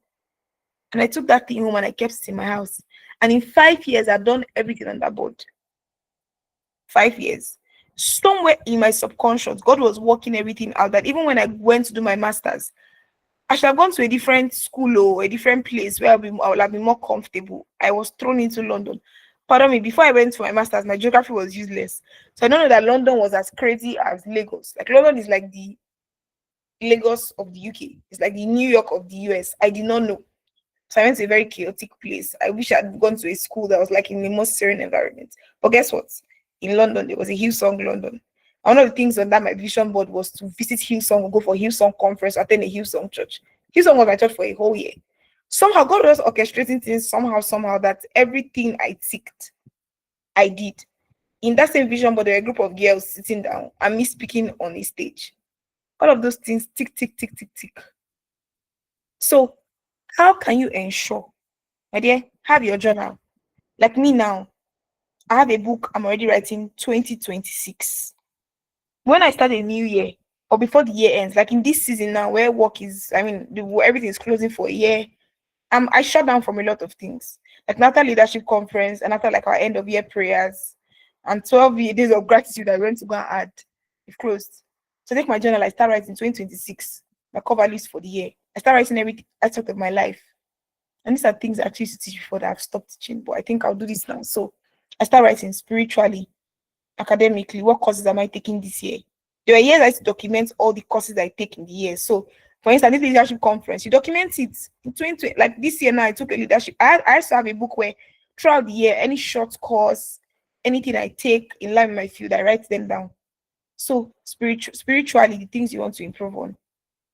And I took that thing home and I kept it in my house. And in 5 years, I've done everything on that board. 5 years. Somewhere in my subconscious, God was working everything out, that even when I went to do my master's, I should have gone to a different school or a different place where I would have been more comfortable. I was thrown into London. Pardon me, before I went for my master's, my geography was useless. So I don't know that London was as crazy as Lagos. Like London is like the Lagos of the UK. It's like the New York of the US. I did not know. So I went to a very chaotic place. I wish I'd gone to a school that was like in the most serene environment. But guess what? In London, there was a Hillsong London. And one of the things on that my vision board was to visit Hillsong, go for Hillsong conference, attend a Hillsong church. Hillsong was my church for a whole year. Somehow God was orchestrating things somehow that everything I ticked, I did. In that same vision board, there were a group of girls sitting down and me speaking on a stage. All of those things tick, tick, tick, tick, tick. So how can you ensure, my dear, have your journal? Like me now, I have a book I'm already writing 2026. When I start a new year or before the year ends, like in this season now where work is, everything is closing for a year, I shut down from a lot of things. Like after leadership conference and after like our end of year prayers and 12 days of gratitude I went to go and add, it's closed. So take my journal, I start writing 2026, my cover list for the year. I start writing every aspect of my life. And these are things I actually used to teach before that I've stopped teaching, but I think I'll do this now. So I start writing spiritually, academically, what courses am I taking this year? There are years I used to document all the courses I take in the year. So for instance, this leadership conference, you document it in 2020, like this year now, I took a leadership. I used to have a book where throughout the year, any short course, anything I take in line with my field, I write them down. So spiritually, the things you want to improve on.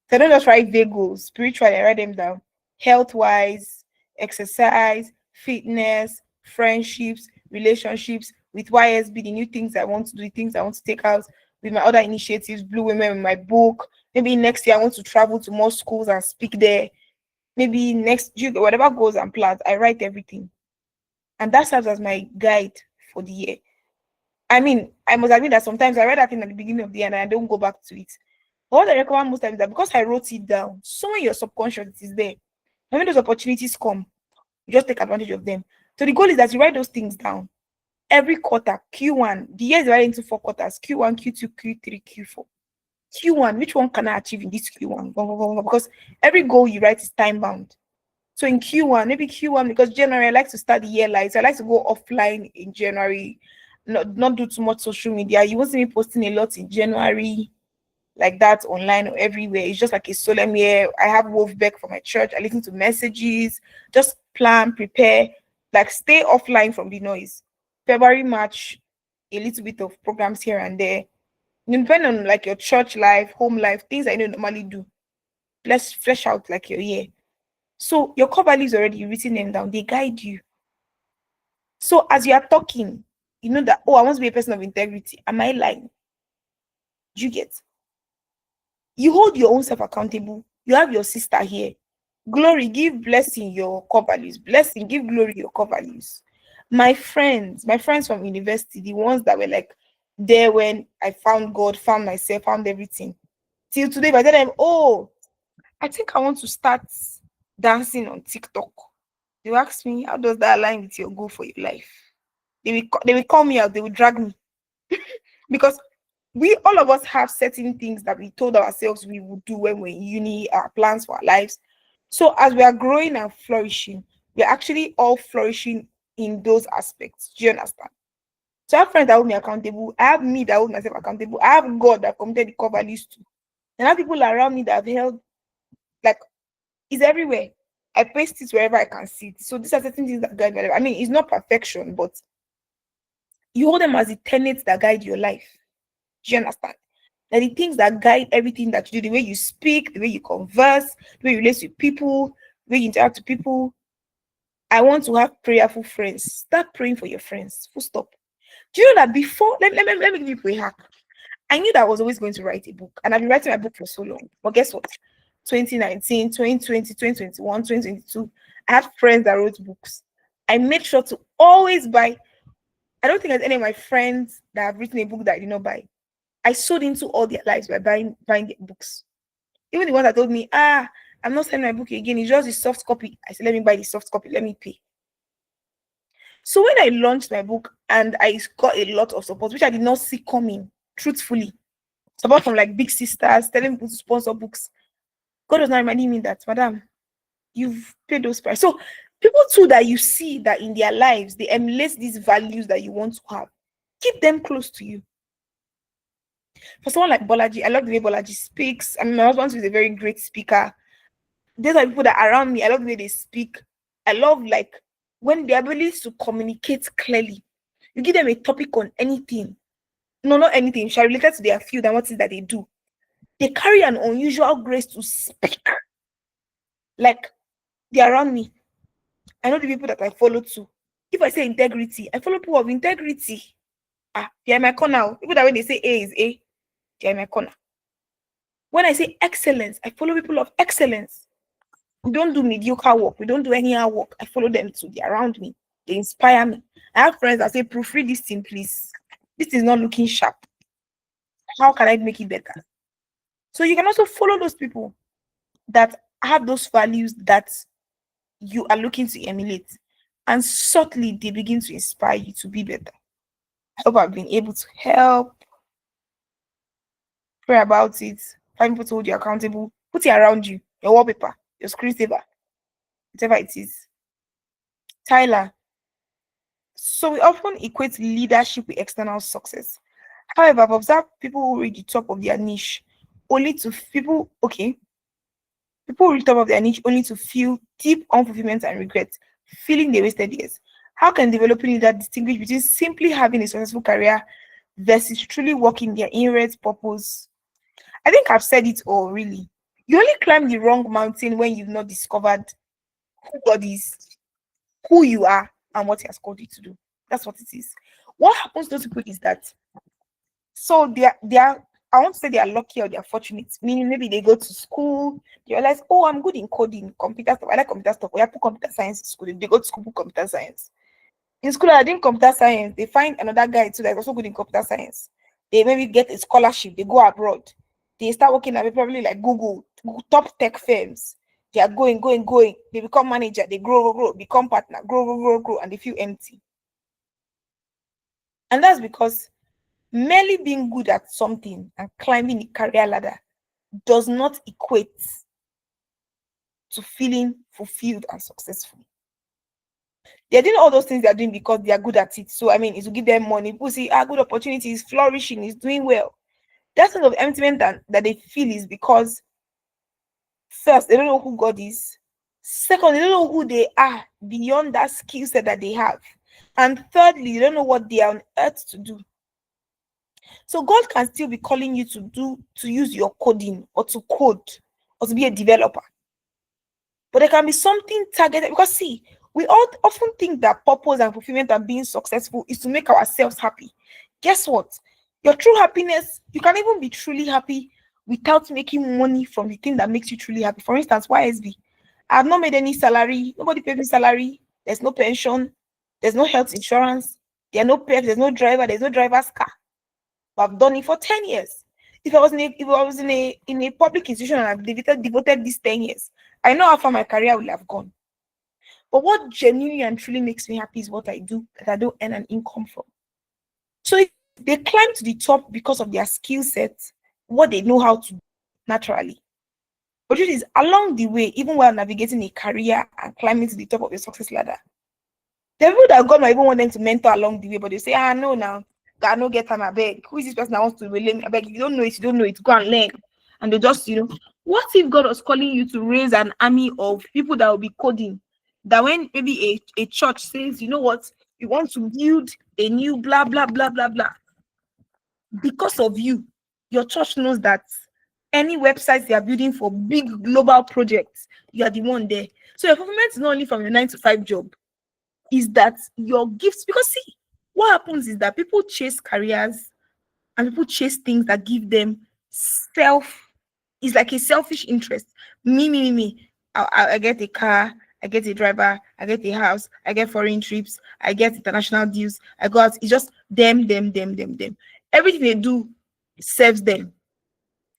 So I don't just write vague goals. Spiritually, I write them down. Health-wise, exercise, fitness, friendships, relationships, with YSB, the new things I want to do, the things I want to take out, with my other initiatives, Blue Women, with my book. Maybe next year I want to travel to more schools and speak there. Maybe next year, whatever goals and plans, I write everything. And that serves as my guide for the year. I mean, I must admit that sometimes I write that thing at the beginning of the year and I don't go back to it. But what I recommend most times is that because I wrote it down, somewhere in your subconscious it is there. And when those opportunities come, you just take advantage of them. So the goal is that you write those things down every quarter. Q1, the year is divided into 4 quarters: Q1, Q2, Q3, Q4. Q1, which one can I achieve in this Q1? Because every goal you write is time bound. So in Q1, maybe Q1, because January, I like to start the year light. So I like to go offline in January, not do too much social media. You won't see me posting a lot in January, like that, online or everywhere. It's just like a solemn year. I have Wolfbeck for my church. I listen to messages, just plan, prepare, like stay offline from the noise. February, March, a little bit of programs here and there. Depending on like your church life, home life, things I don't normally do. Let's flesh out like your year. So your core values already written them down, they guide you. So as you are talking, you know that, oh, I want to be a person of integrity. Am I lying? Do you get? You hold your own self accountable. You have your sister here. Glory, give blessing your core values. Blessing, give glory your core values. My friends from university, the ones that were like there when I found God, found myself, found everything. Till today, if I tell them, oh, I think I want to start dancing on TikTok. They will ask me, how does that align with your goal for your life? They will call me out, they will drag me. Because we, all of us, have certain things that we told ourselves we would do when we're in uni, our plans for our lives. So as we are growing and flourishing, we're actually all flourishing in those aspects. Do you understand? So I have friends that hold me accountable. I have me that hold myself accountable. I have God that committed the core values to. And I have people around me that have held, like, it's everywhere. I paste it wherever I can see it. So these are certain things that guide my life. I mean, it's not perfection, but you hold them as the tenets that guide your life. Do you understand? They're the things that guide everything that you do, the way you speak, the way you converse, the way you relate with people, the way you interact with people. I want to have prayerful friends. Start praying for your friends. Full stop. Do you know that before, let me give you a hack. I knew that I was always going to write a book, and I've been writing my book for so long. But guess what? 2019, 2020, 2021, 2022, I had friends that wrote books. I made sure to always buy. I don't think there's any of my friends that have written a book that I did not buy. I sold into all their lives by buying their books. Even the ones that told me, I'm not selling my book again, it's just the soft copy. I said, let me buy the soft copy, let me pay. So when I launched my book and I got a lot of support, which I did not see coming, truthfully, support from like big sisters, telling people to sponsor books, God was not reminding me that, madam, you've paid those prices. So people too that you see that in their lives, they emulate these values that you want to have. Keep them close to you. For someone like Bolaji, I love the way Bolaji speaks. I mean, my husband is a very great speaker. These are people that are around me. I love the way they speak. I love like when the ability to communicate clearly. You give them a topic on anything. No, not anything. Shall related to their field and what it is that they do. They carry an unusual grace to speak. Like they're around me. I know the people that I follow too. If I say integrity, I follow people of integrity. They're in my corner. People that when they say A is A, they're in my corner. When I say excellence, I follow people of excellence. We don't do mediocre work. We don't do anyhow work. I follow them too. They're around me. They inspire me. I have friends that say, proofread this thing, please. This is not looking sharp. How can I make it better? So you can also follow those people that have those values that you are looking to emulate. And subtly, they begin to inspire you to be better. I hope I've been able to help. Pray about it. Find people to hold you accountable. Put it around you. Your wallpaper, your screensaver, whatever it is. Tyler. So we often equate leadership with external success. However, I've observed people who reach the top of their niche only to people reach the top of their niche only to feel deep unfulfillment and regret, feeling they wasted years. How can developing leader distinguish between simply having a successful career versus truly working their inherent purpose? I think I've said it all, really. You only climb the wrong mountain when you've not discovered who God is, who you are, and what He has called you to do. That's what it is. What happens to those people is that So they are I won't say they are lucky or they are fortunate, meaning maybe they go to school, they realize, oh, I'm good in coding, computer stuff. I like computer stuff. We have put computer science in school. They go to school, put computer science. In school, I did computer science. They find another guy too that's also good in computer science. They maybe get a scholarship. They go abroad. They start working at probably like Google, top tech firms. They are going, going, going. They become manager. They grow, grow, grow, become partner, grow, grow, grow, grow, and they feel empty. And that's because merely being good at something and climbing a career ladder does not equate to feeling fulfilled and successful. They're doing all those things they're doing because they are good at it. So, I mean, it will give them money. People see, good opportunities, flourishing, is doing well. That sort of emptiness that they feel is because, first, they don't know who God is. Second, they don't know who they are beyond that skill set that they have. And thirdly, they don't know what they are on earth to do. So God can still be calling you to use your coding or to code or to be a developer. But there can be something targeted, because see, we all often think that purpose and fulfillment and being successful is to make ourselves happy. Guess what? Your true happiness, you can even be truly happy without making money from the thing that makes you truly happy. For instance, YSB. I have not made any salary. Nobody pays me salary. There's no pension. There's no health insurance. There are no pets. There's no driver. There's no driver's car. But I've done it for 10 years. If I was in a public institution and I've devoted these 10 years, I know how far my career will have gone. But what genuinely and truly makes me happy is what I do that I don't earn an income from. So if they climb to the top because of their skill set, what they know how to do naturally. But it is along the way, even while navigating a career and climbing to the top of the success ladder, the people that God might even want them to mentor along the way, but they say, no, now, God, no get time, I beg. Who is this person that wants to relay me? I beg, if you don't know it, you don't know it. Go and learn. And they just, what if God was calling you to raise an army of people that will be coding? That when maybe a church says, you know what, we want to build a new blah, blah, blah, blah, blah. Because of you, your church knows that any websites they are building for big global projects, you are the one there. So your fulfillment is not only from your 9-to-5 job, is that your gifts, because see, what happens is that people chase careers and people chase things that give them it's like a selfish interest. Me. I get a car, I get a driver, I get a house, I get foreign trips, I get international deals, I go out. It's just them. Everything they do serves them.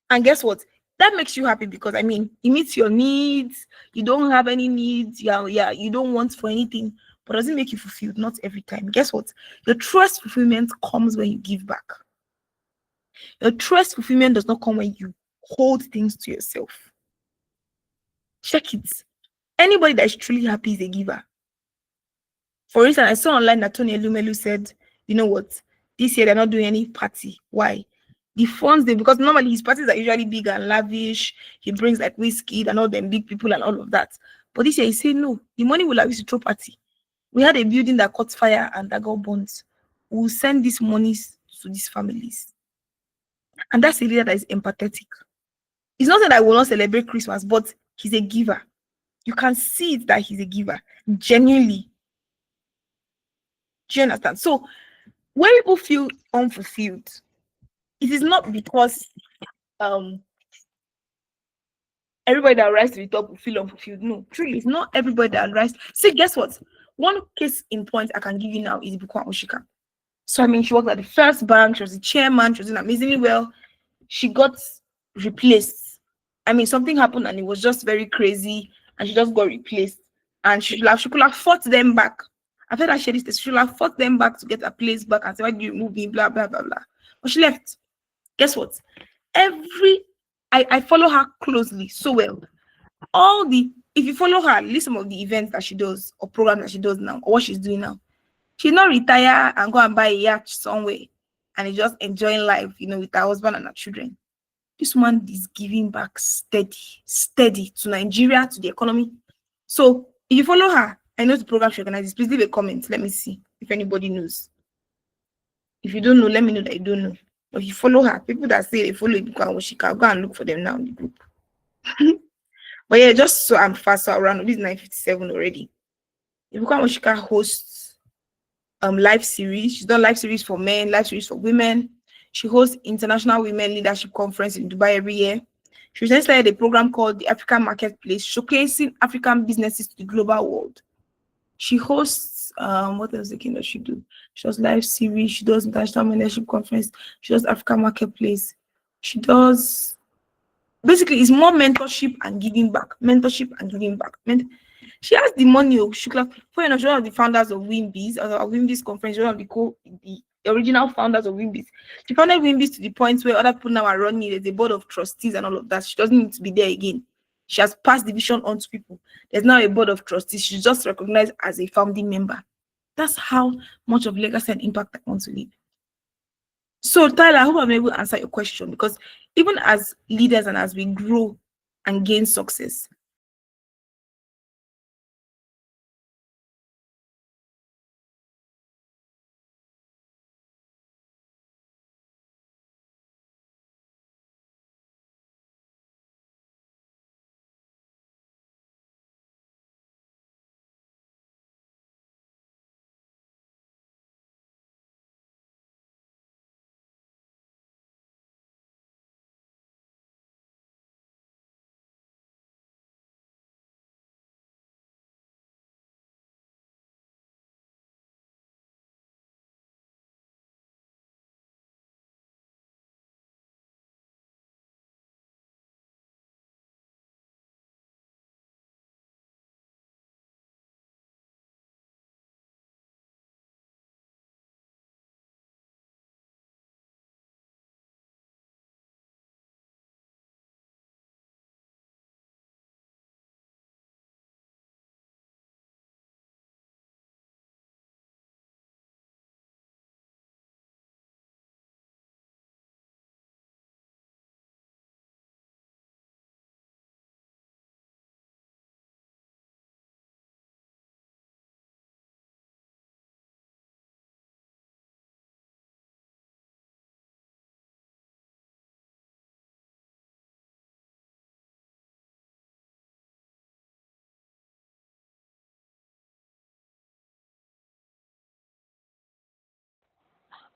And guess what? That makes you happy because, I mean, it meets your needs. You don't have any needs. You don't want for anything. But does it make you fulfilled? Not every time. Guess what? Your truest fulfillment comes when you give back. Your truest fulfillment does not come when you hold things to yourself. Check it. Anybody that is truly happy is a giver. For instance, I saw online that Tony Elumelu said, you know what? This year they're not doing any party. Why? The funds because normally his parties are usually big and lavish. He brings like whiskey and all them big people and all of that. But this year he said no, the money will have used to throw party. We had a building that caught fire and that got burnt. We'll send these monies to these families. And that's a leader that is empathetic. It's not that I will not celebrate Christmas, but he's a giver. You can see it that he's a giver, genuinely. Do you understand? So when people feel unfulfilled, it is not because everybody that rises to the top will feel unfulfilled. No, truly, it's not everybody that rises. See, guess what? One case in point I can give you now is Bukwa Oshika. So I mean, she worked at the first bank. She was the chairman. She was doing amazingly well. She got replaced. I mean, something happened and it was just very crazy, and she just got replaced. And she could have fought them back. I've heard her share this. She should have fought them back to get her place back and say, why do you remove me? Blah blah blah blah. But she left. Guess what? I follow her closely so well. If you follow her, list some of the events that she does or programs that she does now or what she's doing now. She's not retire and go and buy a yacht somewhere and is just enjoying life, with her husband and her children. This woman is giving back steady to Nigeria, to the economy. So if you follow her, I know the program she organizes. Please leave a comment. Let me see if anybody knows. If you don't know, let me know that you don't know. But if you follow her, people that say they follow Ibuka Oshika, go and look for them now in the group. But yeah, just so I'm faster around. This is 9:57 already. Ibuka Oshika hosts live series. She's done live series for men, live series for women. She hosts International Women Leadership Conference in Dubai every year. She recently started a program called the African Marketplace, showcasing African businesses to the global world. She hosts, what else again does she do? She does live series, she does International Leadership Conference, she does African Marketplace. She does, basically, it's more mentorship and giving back. Mentorship and giving back. She has the money. She's one of the founders of Wimbies, or Wimbies Conference, one of the original founders of Wimbies. She founded Wimbies to the point where other people now are running it. There's a board of trustees and all of that. She doesn't need to be there again. She has passed the vision on to people. There's now a board of trustees. She's just recognized as a founding member. That's how much of legacy and impact I want to leave. So, Tyler, I hope I'm able to answer your question, because even as leaders and as we grow and gain success,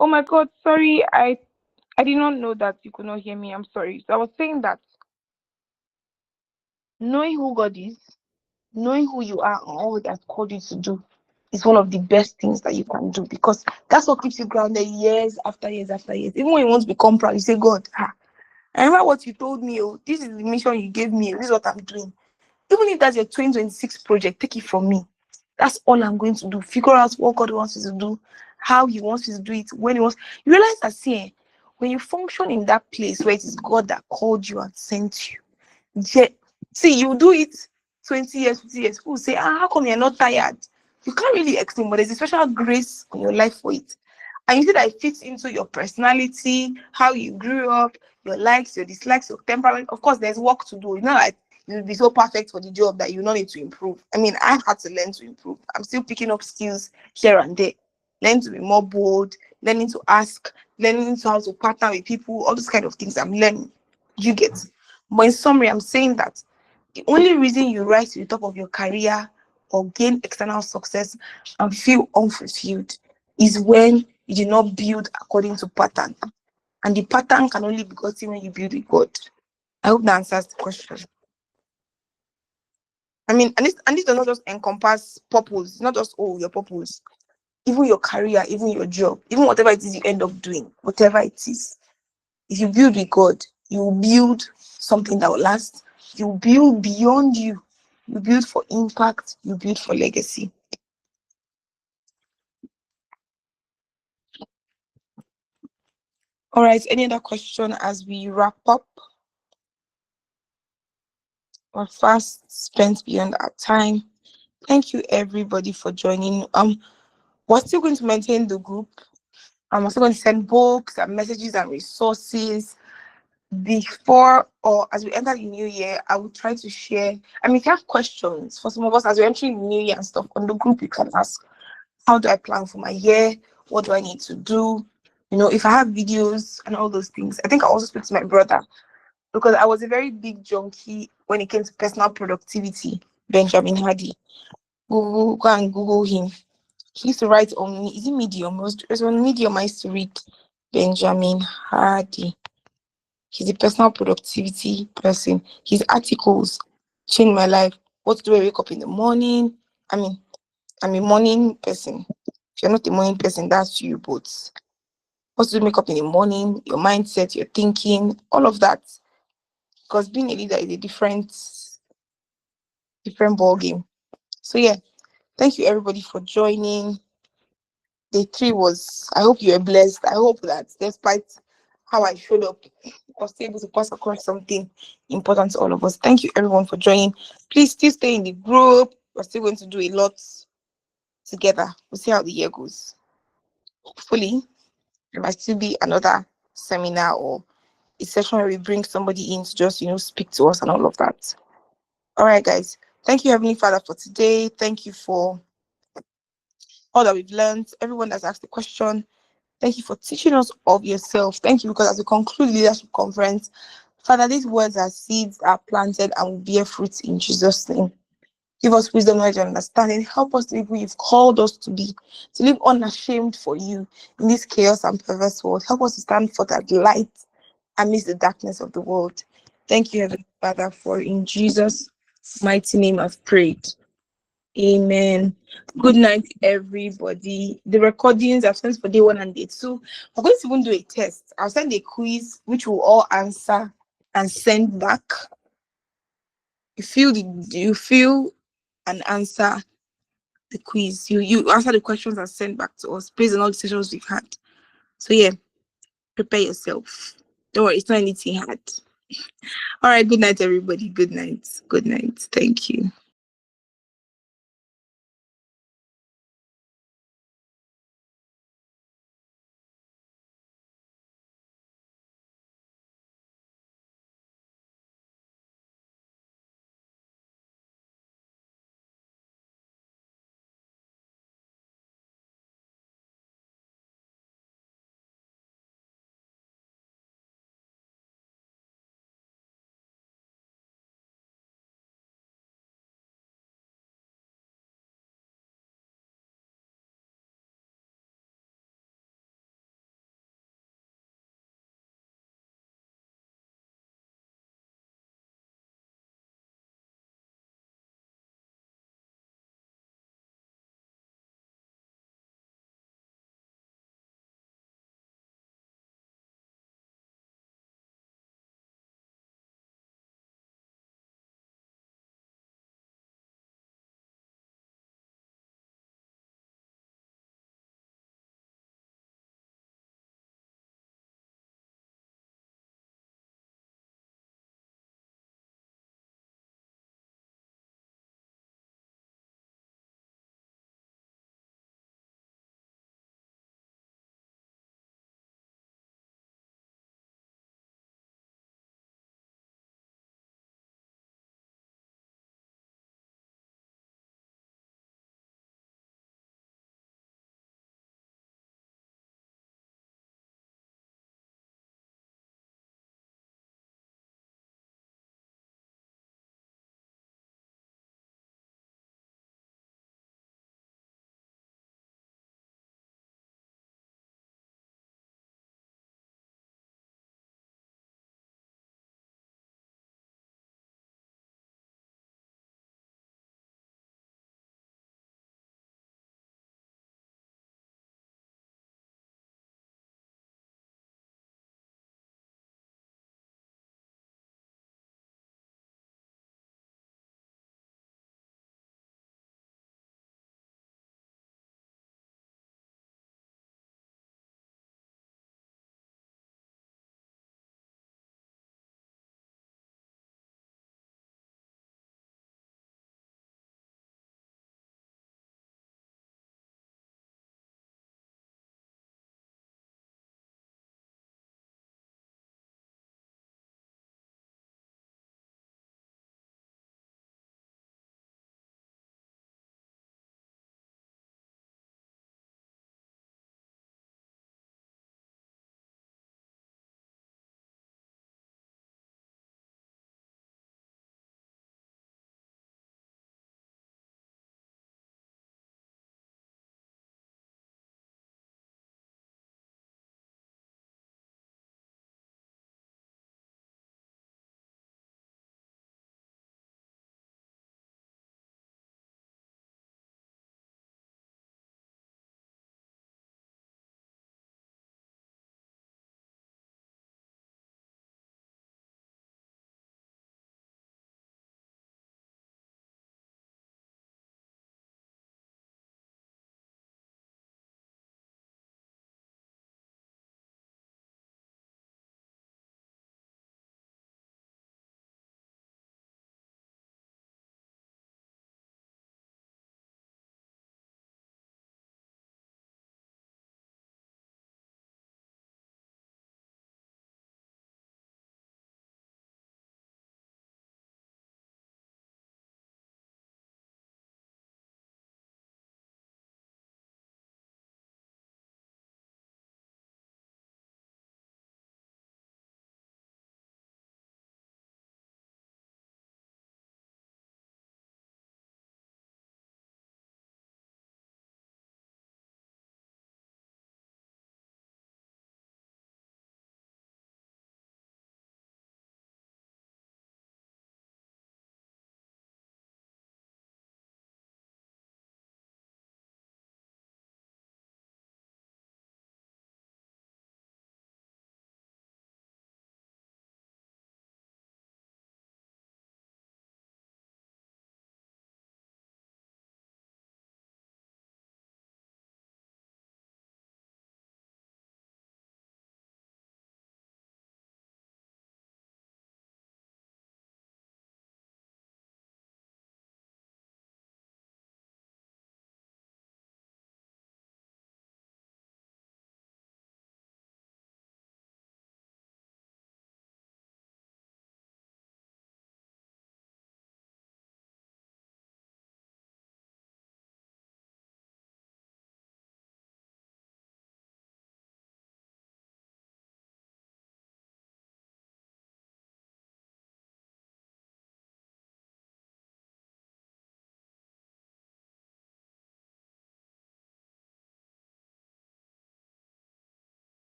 oh my God, sorry, I did not know that you could not hear me. I'm sorry. So I was saying that knowing who God is, knowing who you are and all that called you to do is one of the best things that you can do, because that's what keeps you grounded years after years after years. Even when you want to become proud, you say, God, I remember what you told me. Oh, this is the mission you gave me. This is what I'm doing. Even if that's your 2026 project, take it from me. That's all I'm going to do. Figure out what God wants you to do, how He wants you to do it, when He wants. You realize that, see, when you function in that place where it is God that called you and sent you, see, you do it 20 years, 50 years. People say, how come you're not tired? You can't really explain, but there's a special grace on your life for it. And you see that it fits into your personality, how you grew up, your likes, your dislikes, your temperament. Of course, there's work to do. It's not like you'll be so perfect for the job that you don't need to improve. I mean, I've had to learn to improve. I'm still picking up skills here and there. Learning to be more bold, learning to ask, learning to how to partner with people, all those kind of things I'm learning. You get. But in summary, I'm saying that the only reason you rise to the top of your career or gain external success and feel unfulfilled is when you do not build according to pattern. And the pattern can only be gotten when you build with God. I hope that answers the question. I mean, and this does not just encompass purpose. It's not just, your purpose. Even your career, even your job, even whatever it is you end up doing, whatever it is. If you build with God, you will build something that will last. You build beyond you. You build for impact. You build for legacy. All right. Any other question as we wrap up? We're fast spent beyond our time. Thank you, everybody, for joining. We're still going to maintain the group. I'm also going to send books and messages and resources. Before or as we enter the new year, I will try to share. I mean, if you have questions for some of us as we're entering the new year and stuff, on the group, you can ask, how do I plan for my year? What do I need to do? If I have videos and all those things. I think I also speak to my brother, because I was a very big junkie when it came to personal productivity. Benjamin Hardy. Go and Google him. He used to write on, is it Medium? It was on Medium I used to read Benjamin Hardy. He's a personal productivity person. His articles changed my life. What to do when I wake up in the morning. I'm a morning person. If you're not a morning person, that's you. But what to do wake up in the morning, your mindset, your thinking, all of that. Because being a leader is a different ball game. So yeah, thank you everybody for joining. Day 3 was, I hope you were blessed. I hope that despite how I showed up, I was able to pass across something important to all of us. Thank you everyone for joining. Please still stay in the group. We're still going to do a lot together. We'll see how the year goes. Hopefully, there might still be another seminar or a session where we bring somebody in to just, speak to us and all of that. All right, guys. Thank you, Heavenly Father, for today. Thank you for all that we've learned. Everyone that's asked a question, thank you for teaching us of yourself. Thank you, because as we conclude the leadership conference, Father, these words are seeds are planted and will bear fruit in Jesus' name. Give us wisdom, knowledge, and understanding. Help us to be who you've called us to be, to live unashamed for you in this chaos and perverse world. Help us to stand for that light amidst the darkness of the world. Thank you, Heavenly Father, for in Jesus' mighty name I've prayed. Amen. Good night, everybody. The recordings I've sent for day 1 and day 2. I'm going to even do a test. I'll send a quiz which we'll all answer and send back. You feel and answer the quiz. You answer the questions and send back to us based on all the sessions we've had. So yeah, prepare yourself. Don't worry, it's not anything hard. All right, good night, everybody. Good night. Good night. Thank you.